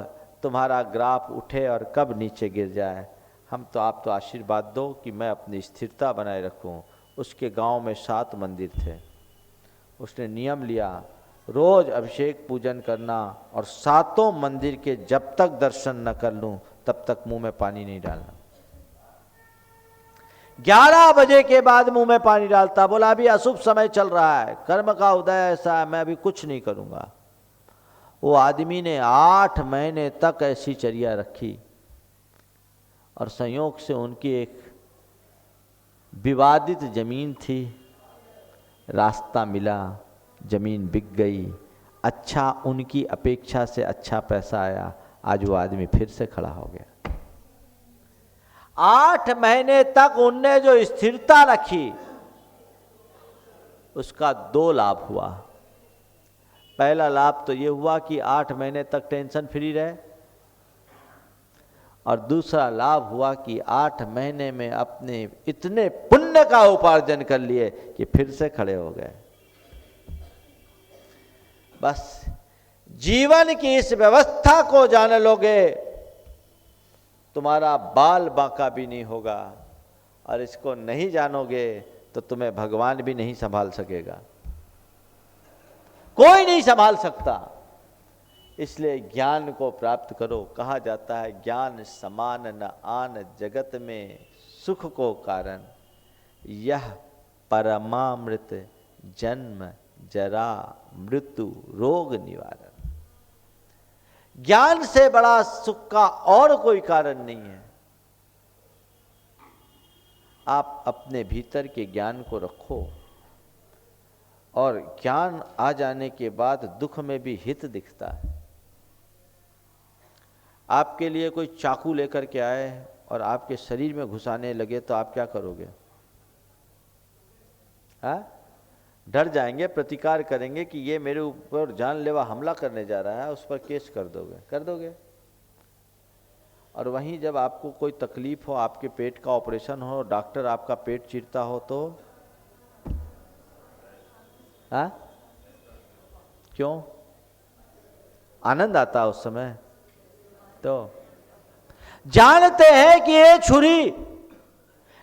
तुम्हारा ग्राफ उठे और कब नीचे गिर जाए। आप तो आशीर्वाद दो कि मैं अपनी स्थिरता बनाए रखूं। उसके गांव में 7 मंदिर थे। उसने नियम लिया रोज अभिषेक पूजन करना, और 7 मंदिर के जब तक दर्शन न कर लूं तब तक मुंह में पानी नहीं डालना। 11 बजे के बाद मुंह में पानी डालता। बोला अभी अशुभ समय चल रहा है, कर्म का उदय ऐसा है, मैं अभी कुछ नहीं करूंगा। वो आदमी ने 8 महीने तक ऐसी चर्या रखी, और संयोग से उनकी एक विवादित जमीन थी, रास्ता मिला, जमीन बिक गई, अच्छा उनकी अपेक्षा से अच्छा पैसा आया। आज वो आदमी फिर से खड़ा हो गया। 8 महीने तक उनने जो स्थिरता रखी उसका 2 लाभ हुआ। पहला लाभ तो ये हुआ कि 8 महीने तक टेंशन फ्री रहे, और दूसरा लाभ हुआ कि 8 महीने में अपने इतने पुण्य का उपार्जन कर लिए कि फिर से खड़े हो गए। बस जीवन की इस व्यवस्था को जान लोगे, तुम्हारा बाल बांका भी नहीं होगा, और इसको नहीं जानोगे तो तुम्हें भगवान भी नहीं संभाल सकेगा, कोई नहीं संभाल सकता। इसलिए ज्ञान को प्राप्त करो। कहा जाता है ज्ञान समान न आन जगत में सुख को कारण, यह परमामृत जन्म जरा मृत्यु रोग निवारण। ज्ञान से बड़ा सुख का और कोई कारण नहीं है। आप अपने भीतर के ज्ञान को रखो, और ज्ञान आ जाने के बाद दुख में भी हित दिखता है। आपके लिए कोई चाकू लेकर के आए और आपके शरीर में घुसाने लगे तो आप क्या करोगे? डर जाएंगे, प्रतिकार करेंगे कि ये मेरे ऊपर जानलेवा हमला करने जा रहा है, उस पर केस कर दोगे। और वहीं जब आपको कोई तकलीफ हो, आपके पेट का ऑपरेशन हो, डॉक्टर आपका पेट चीरता हो तो हाँ, क्यों? आनंद आता है उस समय। तो जानते हैं कि ये छुरी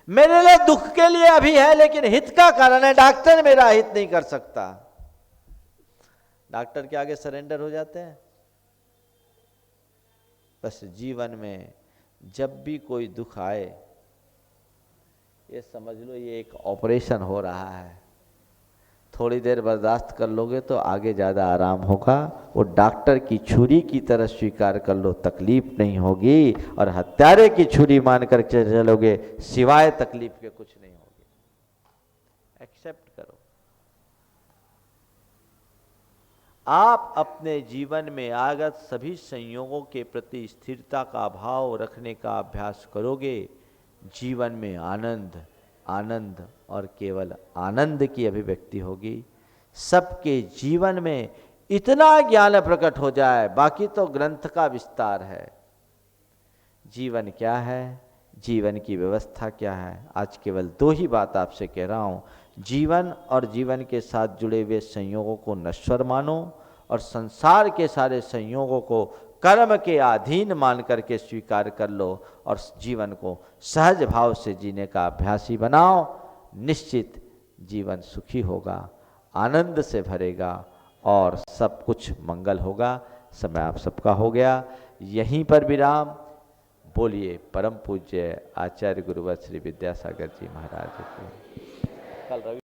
मेरे लिए दुख के लिए अभी है, लेकिन हित का कारण है, डॉक्टर मेरा हित नहीं कर सकता। डॉक्टर के आगे सरेंडर हो जाते हैं। बस जीवन में जब भी कोई दुख आए, ये समझ लो ये एक ऑपरेशन हो रहा है। थोड़ी देर बर्दाश्त कर लोगे तो आगे ज़्यादा आराम होगा। वो डॉक्टर की छुरी की तरह स्वीकार कर लो, तकलीफ नहीं होगी। और हत्यारे की छुरी मान कर चलोगे, सिवाय तकलीफ के कुछ नहीं होगी। एक्सेप्ट करो। आप अपने जीवन में आगत सभी संयोगों के प्रति स्थिरता का भाव रखने का अभ्यास करोगे, जीवन में आनंद आनंद और केवल आनंद की अभिव्यक्ति होगी। सबके जीवन में इतना ज्ञान प्रकट हो जाए, बाकी तो ग्रंथ का विस्तार है। जीवन क्या है, जीवन की व्यवस्था क्या है, आज केवल 2 ही बात आपसे कह रहा हूं। जीवन और जीवन के साथ जुड़े हुए संयोगों को नश्वर मानो, और संसार के सारे संयोगों को कर्म के अधीन मान करके स्वीकार कर लो, और जीवन को सहज भाव से जीने का अभ्यासी बनाओ। निश्चित जीवन सुखी होगा, आनंद से भरेगा और सब कुछ मंगल होगा। समय आप सबका हो गया, यहीं पर विराम। बोलिए परम पूज्य आचार्य गुरुवर श्री विद्यासागर जी महाराज की। कल रवि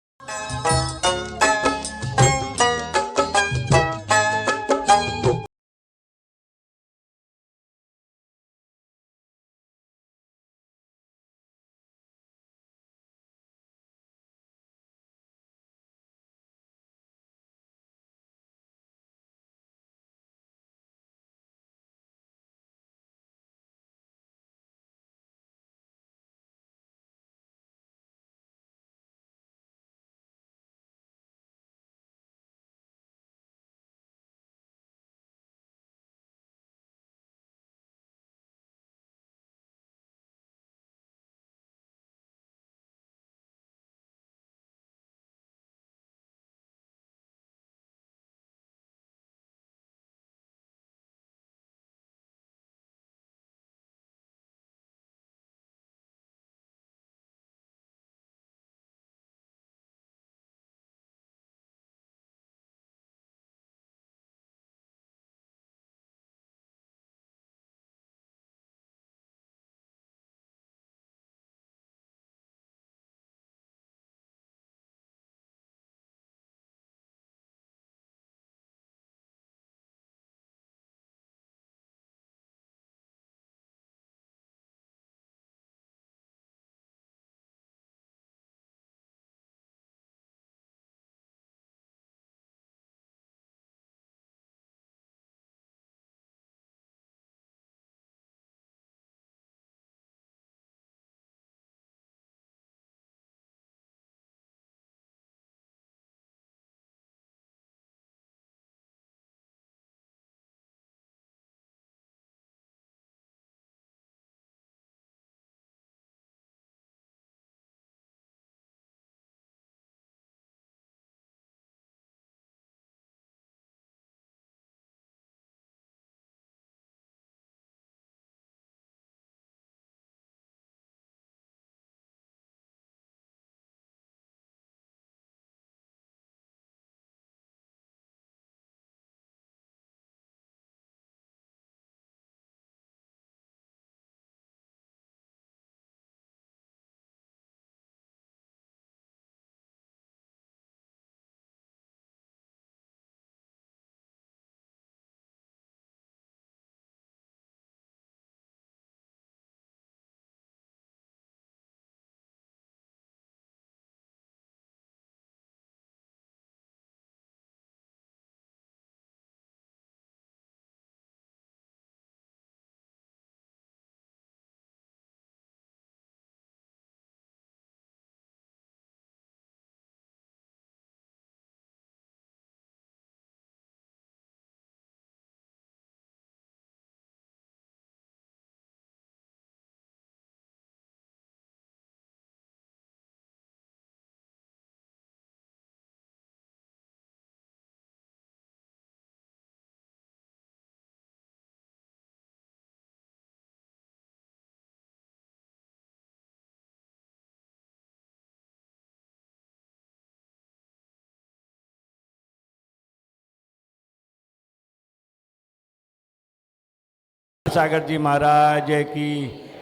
विद्यासागर जी महाराज की,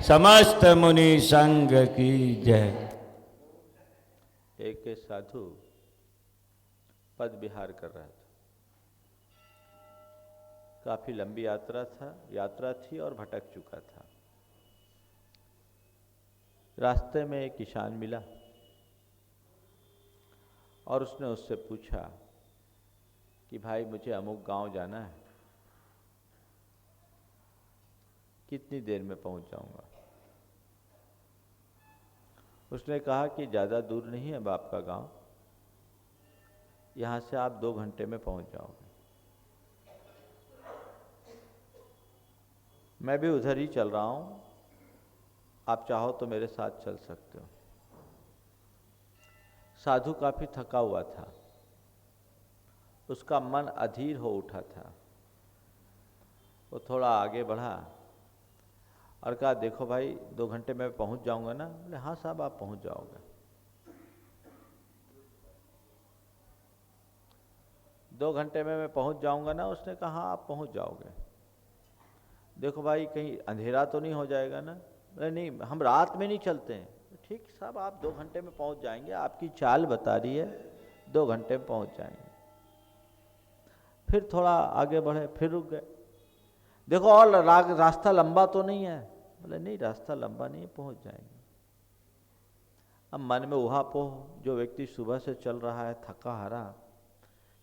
समस्त मुनि संघ की जय। एक साधु पद विहार कर रहा था। काफी लंबी यात्रा थी और भटक चुका था। रास्ते में एक किसान मिला और उसने उससे पूछा कि भाई मुझे अमुक गांव जाना है, कितनी देर में पहुंच जाऊंगा? उसने कहा कि ज़्यादा दूर नहीं है बाप का गांव, यहाँ से आप 2 घंटे में पहुंच जाओगे। मैं भी उधर ही चल रहा हूँ, आप चाहो तो मेरे साथ चल सकते हो। साधु काफी थका हुआ था, उसका मन अधीर हो उठा था। वो थोड़ा आगे बढ़ा और कहा, देखो भाई 2 घंटे में पहुंच जाऊंगा ना? बोले हाँ साहब आप पहुंच जाओगे। 2 घंटे में मैं पहुंच जाऊंगा ना? उसने कहा हाँ आप पहुंच जाओगे। देखो भाई कहीं अंधेरा तो नहीं हो जाएगा ना? बोले नहीं हम रात में नहीं चलते हैं। ठीक साहब आप 2 घंटे में पहुंच जाएंगे, आपकी चाल बता रही है 2 घंटे में पहुंच जाएंगे। फिर थोड़ा आगे बढ़े, फिर रुक गए। देखो और रास्ता लंबा तो नहीं है? बोले नहीं रास्ता लंबा नहीं है, पहुंच जाएंगे। अब मन में उहापोह, जो व्यक्ति सुबह से चल रहा है थका हारा,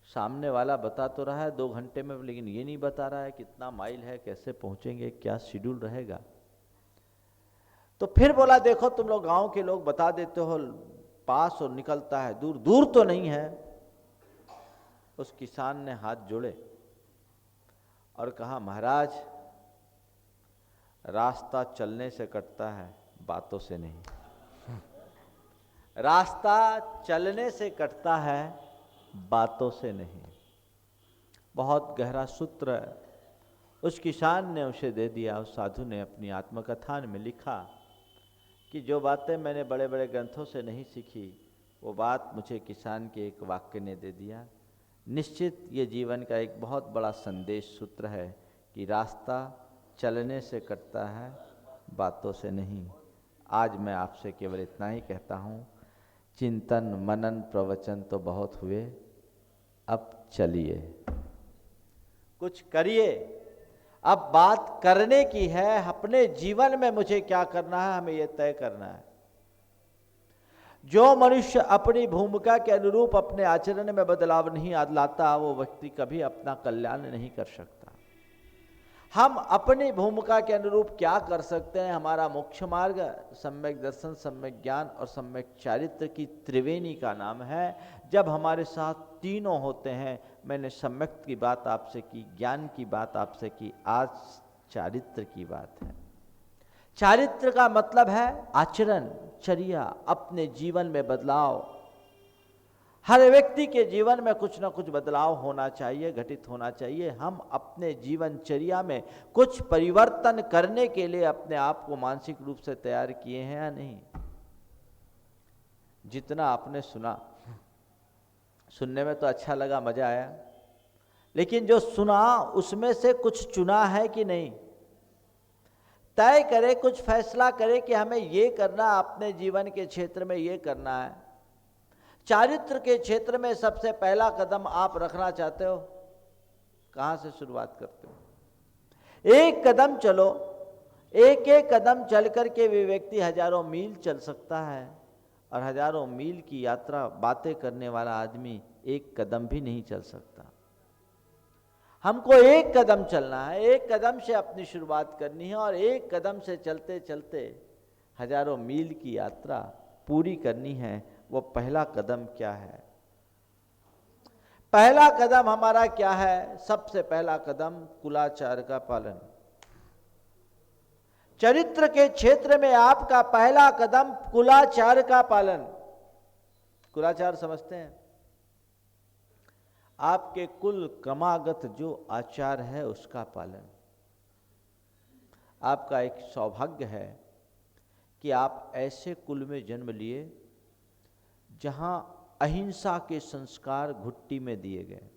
सामने वाला बता तो रहा है 2 घंटे में, लेकिन ये नहीं बता रहा है कितना माइल है, कैसे पहुंचेंगे, क्या शेड्यूल रहेगा। तो फिर बोला देखो तुम लोग गांव के लोग बता देते हो पास और निकलता है, दूर दूर तो नहीं है। उस किसान ने हाथ जोड़े और कहा महाराज रास्ता चलने से कटता है, बातों से नहीं। रास्ता चलने से कटता है, बातों से नहीं। बहुत गहरा सूत्र उस किसान ने उसे दे दिया। उस साधु ने अपनी आत्मकथा में लिखा कि जो बातें मैंने बड़े बड़े ग्रंथों से नहीं सीखी, वो बात मुझे किसान के एक वाक्य ने दे दिया। निश्चित ये जीवन का एक बहुत बड़ा संदेश सूत्र है कि रास्ता चलने से कटता है, बातों से नहीं। आज मैं आपसे केवल इतना ही कहता हूँ, चिंतन मनन प्रवचन तो बहुत हुए, अब चलिए कुछ करिए। अब बात करने की है, अपने जीवन में मुझे क्या करना है हमें यह तय करना है। जो मनुष्य अपनी भूमिका के अनुरूप अपने आचरण में बदलाव नहीं लाता, वो व्यक्ति कभी अपना कल्याण नहीं कर सकता। हम अपनी भूमिका के अनुरूप क्या कर सकते हैं? हमारा मुख्य मार्ग सम्यक दर्शन, सम्यक ज्ञान और सम्यक चारित्र की त्रिवेणी का नाम है। जब हमारे साथ तीनों होते हैं, मैंने सम्यक की बात आपसे की, ज्ञान की बात आपसे की, आज चारित्र की बात है। चारित्र का मतलब है आचरण, चर्या, अपने जीवन में बदलाव। हर व्यक्ति के जीवन में कुछ ना कुछ बदलाव होना चाहिए, घटित होना चाहिए। हम अपने जीवनचर्या में कुछ परिवर्तन करने के लिए अपने आप को मानसिक रूप से तैयार किए हैं या नहीं? जितना आपने सुना, सुनने में तो अच्छा लगा, मजा आया, लेकिन जो सुना उसमें से कुछ चुना है कि नहीं? तय करे, कुछ फैसला करे कि हमें ये करना, अपने जीवन के क्षेत्र में ये करना है। चारित्र के क्षेत्र में सबसे पहला कदम आप रखना चाहते हो, कहां से शुरुआत करते हो? एक कदम चलो। एक एक कदम चल करके भी व्यक्ति हजारों मील चल सकता है, और हजारों मील की यात्रा बातें करने वाला आदमी एक कदम भी नहीं चल सकता। हमको एक कदम चलना है, एक कदम से अपनी शुरुआत करनी है, और एक कदम से चलते चलते हजारों मील की यात्रा पूरी करनी है। वो पहला कदम क्या है? पहला कदम हमारा क्या है? सबसे पहला कदम कुलाचार का पालन। चरित्र के क्षेत्र में आपका पहला कदम कुलाचार का पालन। कुलाचार समझते हैं? आपके कुल क्रमागत जो आचार है उसका पालन। आपका एक सौभाग्य है कि आप ऐसे कुल में जन्म लिए जहां अहिंसा के संस्कार घुट्टी में दिए गए।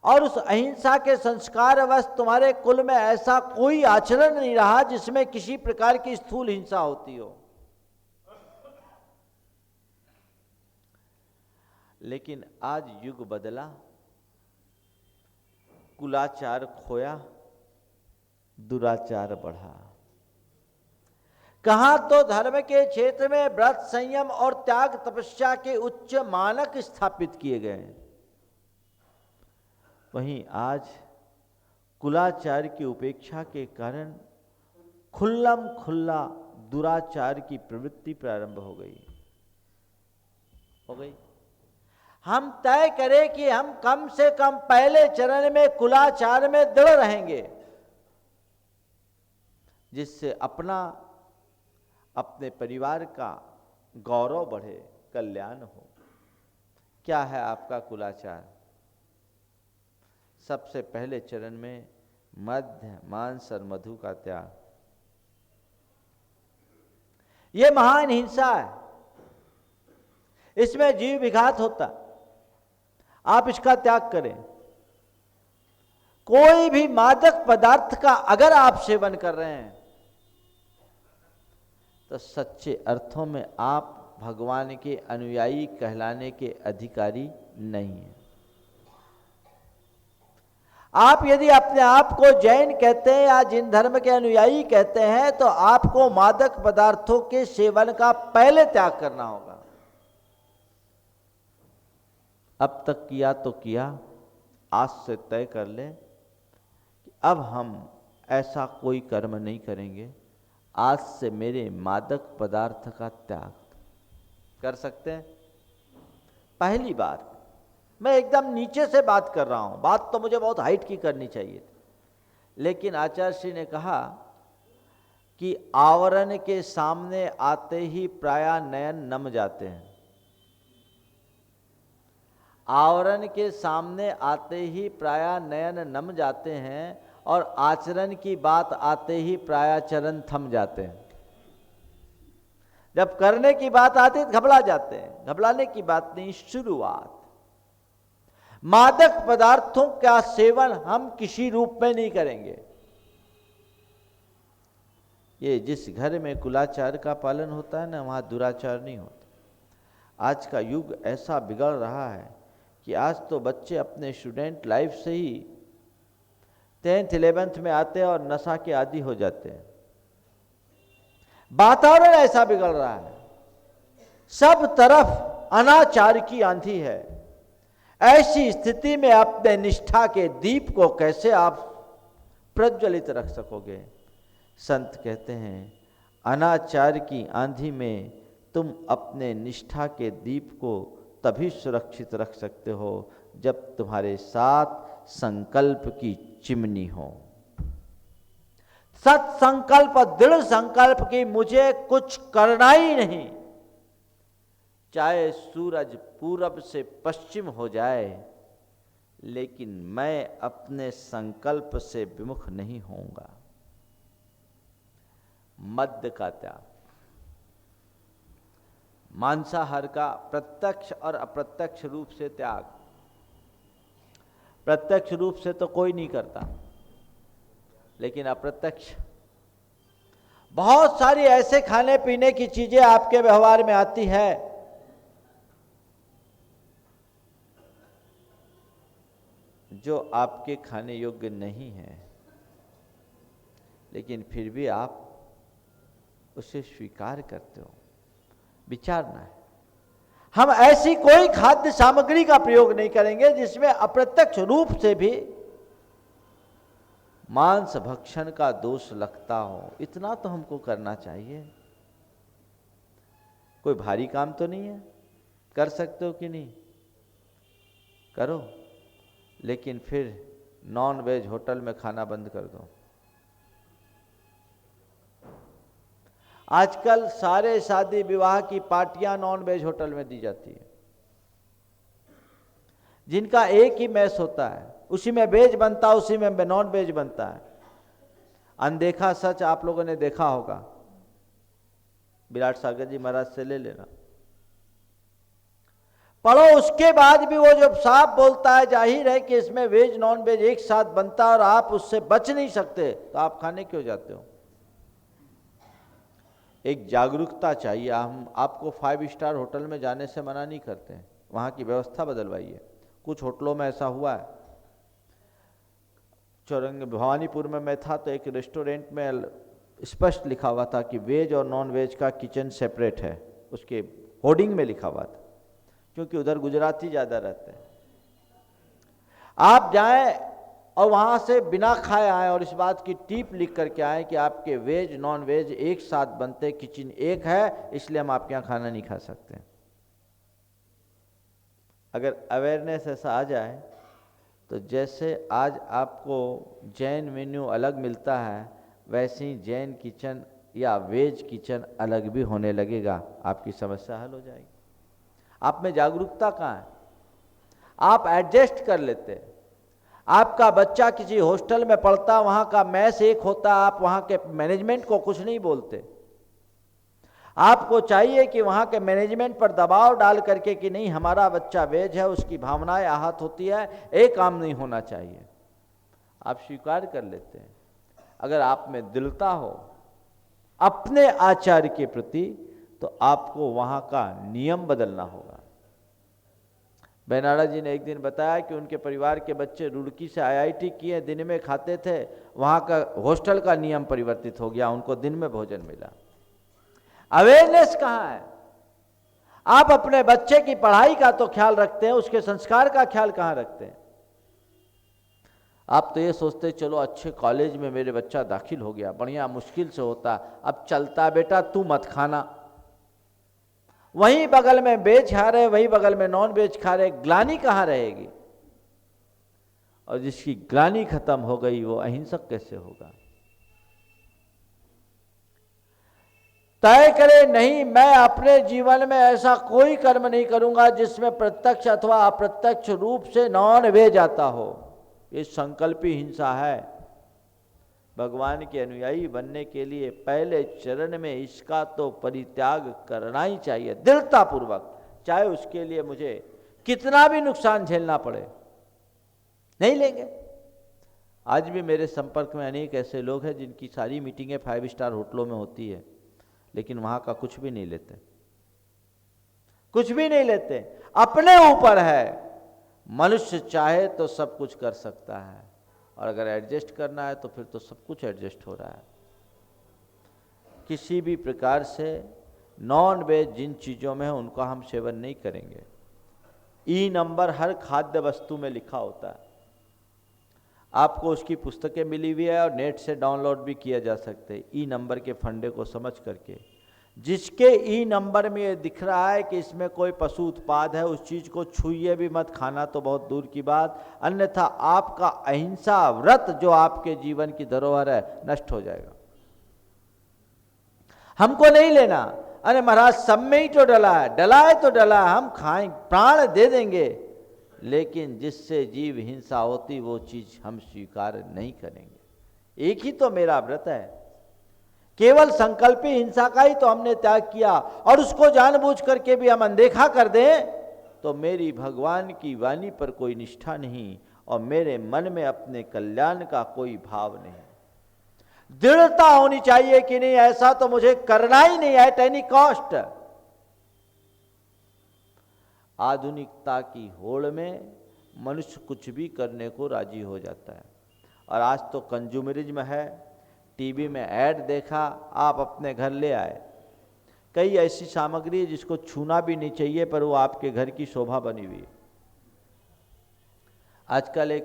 और उस अहिंसा के संस्कारवश तुम्हारे कुल में ऐसा कोई आचरण नहीं रहा जिसमें किसी प्रकार की स्थूल हिंसा होती हो। लेकिन आज युग बदला, कुलाचार खोया, दुराचार बढ़ा। कहां तो धर्म के क्षेत्र में व्रत, संयम और त्याग तपस्या के उच्च मानक स्थापित किए गए, वहीं आज कुलाचार की उपेक्षा के कारण खुल्लम खुल्ला दुराचार की प्रवृत्ति प्रारंभ हो गई। हम तय करें कि हम कम से कम पहले चरण में कुलाचार में दृढ़ रहेंगे, जिससे अपने परिवार का गौरव बढ़े, कल्याण हो। क्या है आपका कुलाचार? सबसे पहले चरण में मद्य, मांस और मधु का त्याग। यह महान हिंसा है, इसमें जीव विघात होता, आप इसका त्याग करें। कोई भी मादक पदार्थ का अगर आप सेवन कर रहे हैं तो सच्चे अर्थों में आप भगवान के अनुयायी कहलाने के अधिकारी नहीं हैं। आप यदि अपने आप को जैन कहते हैं या जिन धर्म के अनुयायी कहते हैं तो आपको मादक पदार्थों के सेवन का पहले त्याग करना होगा। अब तक किया तो किया, आज से तय कर ले कि अब हम ऐसा कोई कर्म नहीं करेंगे, आज से मेरे मादक पदार्थ का त्याग कर सकते हैं। पहली बात, मैं एकदम नीचे से बात कर रहा हूं, बात तो मुझे बहुत हाइट की करनी चाहिए थी, लेकिन आचार्य श्री ने कहा कि आवरण के सामने आते ही प्रायः नयन नम जाते हैं। आवरण के सामने आते ही प्रायः नयन नम जाते हैं और आचरण की बात आते ही प्रायः चरण थम जाते हैं। जब करने की बात आती है घबरा जाते हैं। घबराने की बात नहीं, शुरुआत। मादक पदार्थों का सेवन हम किसी रूप में नहीं करेंगे। ये जिस घर में कुलाचार का पालन होता है ना, वहां दुराचार नहीं होता। आज का युग ऐसा बिगड़ रहा है कि आज तो बच्चे अपने स्टूडेंट लाइफ से ही 10th 11th में आते हैं और नशा के आदी हो जाते हैं। वातावरण ऐसा बिगड़ रहा है, सब तरफ अनाचार की आंधी है। ऐसी स्थिति में अपने निष्ठा के दीप को कैसे आप प्रज्वलित रख सकोगे? संत कहते हैं, अनाचार की आंधी में तुम अपने निष्ठा के दीप को तभी सुरक्षित रख सकते हो जब तुम्हारे साथ संकल्प की चिमनी हो। सत संकल्प, दृढ़ संकल्प की मुझे कुछ करना ही नहीं, चाहे सूरज पूरब से पश्चिम हो जाए, लेकिन मैं अपने संकल्प से विमुख नहीं होऊंगा। मद्य का त्याग, मांसाहार का प्रत्यक्ष और अप्रत्यक्ष रूप से त्याग। प्रत्यक्ष रूप से तो कोई नहीं करता, लेकिन अप्रत्यक्ष बहुत सारी ऐसे खाने पीने की चीजें आपके व्यवहार में आती है जो आपके खाने योग्य नहीं है, लेकिन फिर भी आप उसे स्वीकार करते हो। विचारना है। हम ऐसी कोई खाद्य सामग्री का प्रयोग नहीं करेंगे जिसमें अप्रत्यक्ष रूप से भी मांस भक्षण का दोष लगता हो। इतना तो हमको करना चाहिए। कोई भारी काम तो नहीं है, कर सकते हो कि नहीं? करो, लेकिन फिर नॉन वेज होटल में खाना बंद कर दो। आजकल सारे शादी विवाह की पार्टियां नॉन वेज होटल में दी जाती है, जिनका एक ही मैस होता है, उसी में वेज बनता है, उसी में नॉन वेज बनता है। अनदेखा सच आप लोगों ने देखा होगा, विराट सागर जी महाराज से ले लेना। पढ़ो, उसके बाद भी वो जब साफ बोलता है, जाहिर है कि इसमें वेज नॉन वेज एक साथ बनता है और आप उससे बच नहीं सकते, तो आप खाने क्यों जाते हो? एक जागरूकता चाहिए। हम आपको 5 स्टार होटल में जाने से मना नहीं करते हैं, वहाँ की व्यवस्था बदलवाइए। कुछ होटलों में ऐसा हुआ है, चौरंगी भवानीपुर में मैं था तो एक रेस्टोरेंट में स्पष्ट लिखा हुआ था कि वेज और नॉन वेज का किचन सेपरेट है, उसके होर्डिंग में लिखा हुआ था, क्योंकि उधर गुजराती ज़्यादा रहते हैं। आप जाएं और वहाँ से बिना खाए आए और इस बात की टिप लिख करके आए कि आपके वेज नॉन वेज एक साथ बनते, किचन एक है, इसलिए हम आपके यहाँ खाना नहीं खा सकते। अगर अवेयरनेस ऐसा आ जाए तो जैसे आज आपको जैन मेन्यू अलग मिलता है, वैसे ही जैन किचन या वेज किचन अलग भी होने लगेगा, आपकी समस्या हल हो जाएगी। आप में जागरूकता कहाँ है? आप एडजस्ट कर लेते। आपका बच्चा किसी हॉस्टल में पढ़ता, वहाँ का मैस एक होता, आप वहाँ के मैनेजमेंट को कुछ नहीं बोलते। आपको चाहिए कि वहाँ के मैनेजमेंट पर दबाव डाल करके कि नहीं हमारा बच्चा वेज है, उसकी भावनाएं आहत होती है, एक काम नहीं होना चाहिए, आप स्वीकार कर लेते हैं। अगर आप में दृढ़ता हो अपने आचार्य के प्रति, तो आपको वहाँ का नियम बदलना होगा। बेनारा जी ने एक दिन बताया कि उनके परिवार के बच्चे रुड़की से IIT किए, दिन में खाते थे, वहाँ का हॉस्टल का नियम परिवर्तित हो गया, उनको दिन में भोजन मिला। अवेयरनेस कहाँ है? आप अपने बच्चे की पढ़ाई का तो ख्याल रखते हैं, उसके संस्कार का ख्याल कहाँ रखते हैं? आप तो ये सोचते चलो अच्छे कॉलेज में मेरे बच्चा दाखिल हो गया, बढ़िया, मुश्किल से होता, अब चलता बेटा तू मत खाना। वहीं बगल में वेज खा रहे, वहीं बगल में नॉन वेज खा रहे, ग्लानि कहाँ रहेगी? और जिसकी ग्लानि खत्म हो गई वो अहिंसक कैसे होगा? तय करे नहीं, मैं अपने जीवन में ऐसा कोई कर्म नहीं करूंगा जिसमें प्रत्यक्ष अथवा अप्रत्यक्ष रूप से नॉन वेज आता हो। ये संकल्पी हिंसा है। भगवान के अनुयायी बनने के लिए पहले चरण में इसका तो परित्याग करना ही चाहिए, दृढ़ता पूर्वक, चाहे उसके लिए मुझे कितना भी नुकसान झेलना पड़े, नहीं लेंगे। आज भी मेरे संपर्क में अनेक ऐसे लोग हैं जिनकी सारी मीटिंगें 5 स्टार होटलों में होती है, लेकिन वहां का कुछ भी नहीं लेते, कुछ भी नहीं लेते। अपने ऊपर है, मनुष्य चाहे तो सब कुछ कर सकता है, और अगर एडजस्ट करना है तो फिर तो सब कुछ एडजस्ट हो रहा है। किसी भी प्रकार से नॉन वेज जिन चीज़ों में है उनका हम सेवन नहीं करेंगे। ई नंबर हर खाद्य वस्तु में लिखा होता है, आपको उसकी पुस्तकें मिली हुई है और नेट से डाउनलोड भी किया जा सकते हैं। ई नंबर के फंडे को समझ करके, जिसके ई नंबर में ये दिख रहा है कि इसमें कोई पशु उत्पाद है, उस चीज को छूइए भी मत, खाना तो बहुत दूर की बात, अन्यथा आपका अहिंसा व्रत जो आपके जीवन की धरोहर है नष्ट हो जाएगा। हमको नहीं लेना, अरे महाराज सब में ही तो डला है, डला है तो डला है, हम खाएं, प्राण दे देंगे, लेकिन जिससे जीव हिंसा होती वो चीज हम स्वीकार नहीं करेंगे। एक ही तो मेरा व्रत है, केवल संकल्पी हिंसा का ही तो हमने त्याग किया, और उसको जानबूझ करके भी हम अनदेखा कर दें तो मेरी भगवान की वाणी पर कोई निष्ठा नहीं, और मेरे मन में अपने कल्याण का कोई भाव नहीं। दृढ़ता होनी चाहिए कि नहीं ऐसा तो मुझे करना ही नहीं है, एट एनी कॉस्ट। आधुनिकता की होड़ में मनुष्य कुछ भी करने को राजी हो जाता है, और आज तो कंज्यूमरिज्म है। टीवी में ऐड देखा, आप अपने घर ले आए, कई ऐसी सामग्री है जिसको छूना भी नहीं चाहिए, पर वो आपके घर की शोभा बनी हुई है। आजकल एक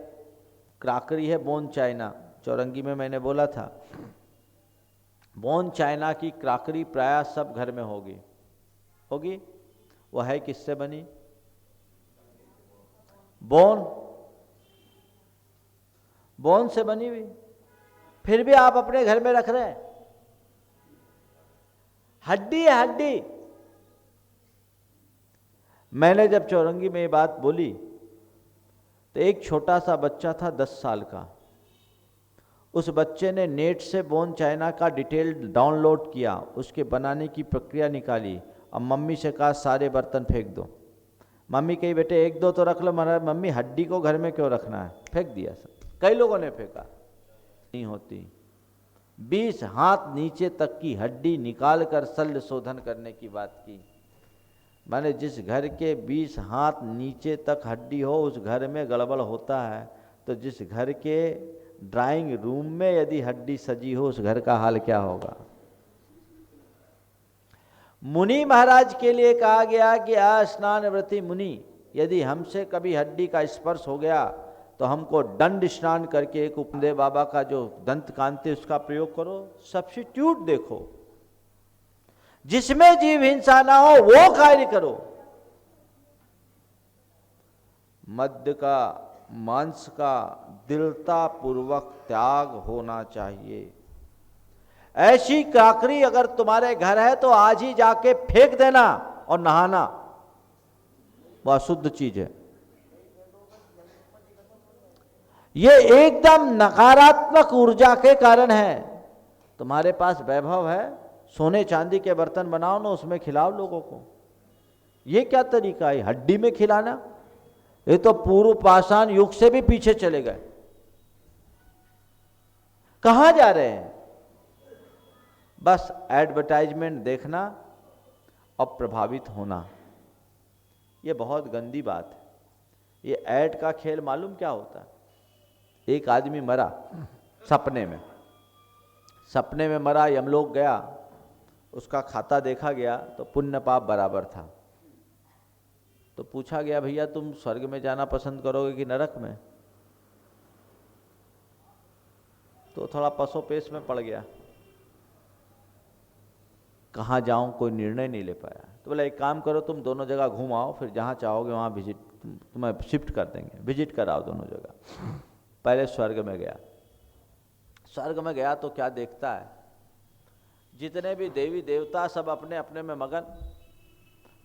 क्राकरी है बोन चाइना, चौरंगी में मैंने बोला था, बोन चाइना की क्राकरी प्राय सब घर में होगी। वो है किससे बनी? बोन से बनी हुई, फिर भी आप अपने घर में रख रहे हैं। हड्डी है हड्डी। मैंने जब चौरंगी में ये बात बोली तो एक छोटा सा बच्चा था 10 साल का, उस बच्चे ने नेट से बोन चाइना का डिटेल डाउनलोड किया, उसके बनाने की प्रक्रिया निकाली, और मम्मी से कहा सारे बर्तन फेंक दो। मम्मी कही बेटे एक दो तो रख लो, मगर मम्मी हड्डी को घर में क्यों रखना है, फेंक दिया सब। कई लोगों ने फेंका, नहीं होती। 20 हाथ नीचे तक की हड्डी निकाल कर शल्य शोधन करने की बात की। माने जिस घर के 20 हाथ नीचे तक हड्डी हो उस घर में गड़बड़ होता है, तो जिस घर के ड्राइंग रूम में यदि हड्डी सजी हो उस घर का हाल क्या होगा। मुनि महाराज के लिए कहा गया कि स्नान व्रती मुनि, यदि हमसे कभी हड्डी का स्पर्श हो गया तो हमको दंड स्नान करके एक उपदेव बाबा का जो दंत कांति उसका प्रयोग करो, सब्स्टिट्यूट देखो, जिसमें जीव हिंसा ना हो वो कार्य करो। मद्य का, मांस का दृढ़ता पूर्वक त्याग होना चाहिए। ऐसी क्राकरी अगर तुम्हारे घर है तो आज ही जाके फेंक देना और नहाना, वह अशुद्ध चीज है। ये एकदम नकारात्मक ऊर्जा के कारण है। तुम्हारे पास वैभव है, सोने चांदी के बर्तन बनाओ ना, उसमें खिलाओ लोगों को। ये क्या तरीका है हड्डी में खिलाना? ये तो पूर्व पाषाण युग से भी पीछे चले गए। कहां जा रहे हैं? बस एडवर्टाइजमेंट देखना और प्रभावित होना, ये बहुत गंदी बात है। ये ऐड का खेल मालूम क्या होता है? एक आदमी मरा सपने में, सपने में मरा, यमलोक गया, उसका खाता देखा गया तो पुण्य पाप बराबर था। तो पूछा गया भैया तुम स्वर्ग में जाना पसंद करोगे कि नरक में? तो थोड़ा पसोपेश में पड़ गया, कहाँ जाऊं कोई निर्णय नहीं ले पाया। तो बोला एक काम करो, तुम दोनों जगह घूम आओ, फिर जहाँ चाहोगे वहाँ विजिट, तुम्हें शिफ्ट कर देंगे, विजिट कराओ दोनों जगह। पहले स्वर्ग में गया। स्वर्ग में गया तो क्या देखता है, जितने भी देवी देवता सब अपने अपने में मगन,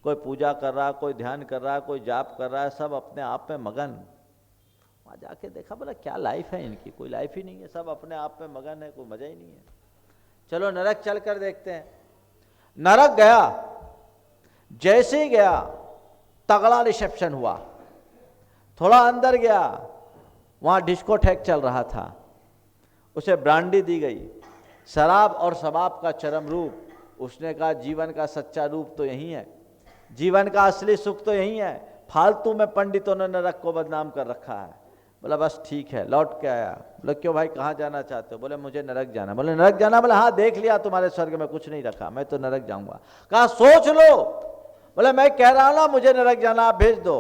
कोई पूजा कर रहा, कोई ध्यान कर रहा, कोई जाप कर रहा है, सब अपने आप में मगन। वहाँ जाके देखा, बोला क्या लाइफ है इनकी, कोई लाइफ ही नहीं है, सब अपने आप में मगन है, कोई मजा ही नहीं है। चलो नरक चल कर देखते हैं। नरक गया, जैसे ही गया तगड़ा रिसेप्शन हुआ। थोड़ा अंदर गया, वहाँ डिस्कोथेक चल रहा था, उसे ब्रांडी दी गई, शराब और शबाब का चरम रूप। उसने कहा जीवन का सच्चा रूप तो यही है, जीवन का असली सुख तो यही है, फालतू में पंडितों ने नरक को बदनाम कर रखा है। बोला बस ठीक है, लौट के आया। बोला क्यों भाई, कहाँ जाना चाहते हो? बोले मुझे नरक जाना। बोले नरक जाना? बोला हाँ, देख लिया तुम्हारे स्वर्ग में कुछ नहीं रखा, मैं तो नरक जाऊंगा। कहा सोच लो। बोले मैं कह रहा हूं ना मुझे नरक जाना, आप भेज दो।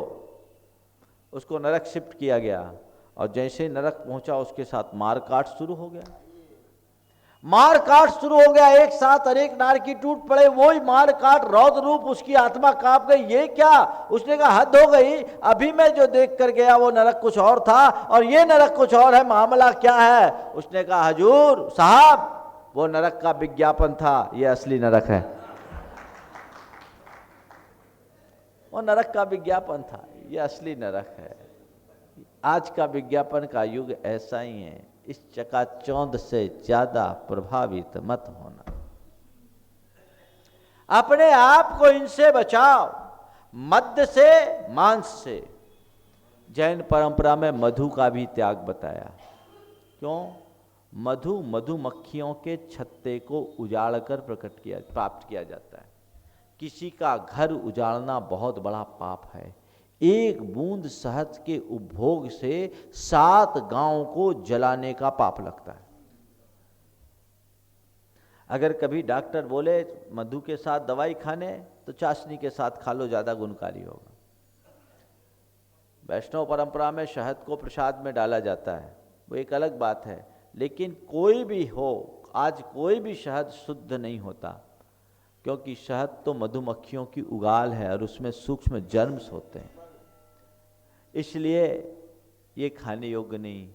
उसको नरक शिफ्ट किया गया, और जैसे ही नरक पहुंचा उसके साथ मारकाट शुरू हो गया। मारकाट शुरू हो गया, एक साथ अनेक नार की टूट पड़े, वही मारकाट रौद्र रूप, उसकी आत्मा कांप गई। ये क्या? उसने कहा हद हो गई, अभी मैं जो देख कर गया वो नरक कुछ और था और ये नरक कुछ और है, मामला क्या है? उसने कहा हजूर साहब वो नरक का विज्ञापन था, ये असली नरक है। वो नरक का विज्ञापन था, ये असली नरक है। आज का विज्ञापन का युग ऐसा ही है, इस चकाचौंध से ज्यादा प्रभावित मत होना। अपने आप को इनसे बचाओ, मद्य से, मांस से। जैन परंपरा में मधु का भी त्याग बताया। क्यों? मधु मधुमक्खियों के छत्ते को उजाड़ कर प्राप्त किया जाता है। किसी का घर उजाड़ना बहुत बड़ा पाप है। एक बूंद शहद के उपभोग से 7 गांव को जलाने का पाप लगता है। अगर कभी डॉक्टर बोले मधु के साथ दवाई खाने, तो चाशनी के साथ खा लो, ज्यादा गुणकारी होगा। वैष्णव परंपरा में शहद को प्रसाद में डाला जाता है, वो एक अलग बात है। लेकिन कोई भी हो, आज कोई भी शहद शुद्ध नहीं होता, क्योंकि शहद तो मधुमक्खियों की उगाल है और उसमें सूक्ष्म जर्म्स होते हैं, इसलिए ये खाने योग्य नहीं।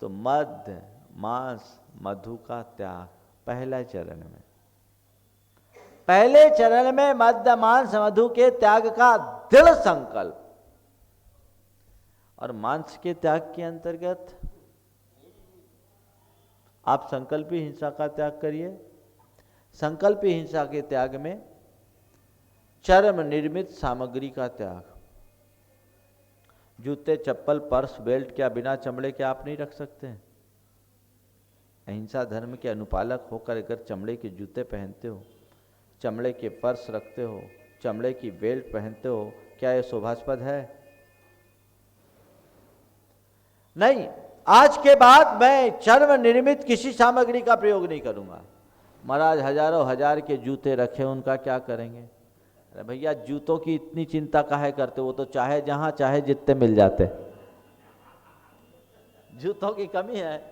तो मद्य, मांस, मधु का त्याग पहले चरण में मद्य, मांस, मधु के त्याग का दृढ़ संकल्प। और मांस के त्याग के अंतर्गत आप संकल्पी हिंसा का त्याग करिए। संकल्पी हिंसा के त्याग में चर्म निर्मित सामग्री का त्याग, जूते चप्पल पर्स बेल्ट क्या बिना चमड़े के आप नहीं रख सकते हैं? अहिंसा धर्म के अनुपालक होकर अगर चमड़े के जूते पहनते हो, चमड़े के पर्स रखते हो, चमड़े की बेल्ट पहनते हो, क्या यह शोभास्पद है? नहीं। आज के बाद मैं चर्म निर्मित किसी सामग्री का प्रयोग नहीं करूंगा। महाराज हजारों हजार के जूते रखे, उनका क्या करेंगे? अरे भैया जूतों की इतनी चिंता काहे करते हो? वो तो चाहे जहां चाहे जितने मिल जाते। जूतों की कमी है।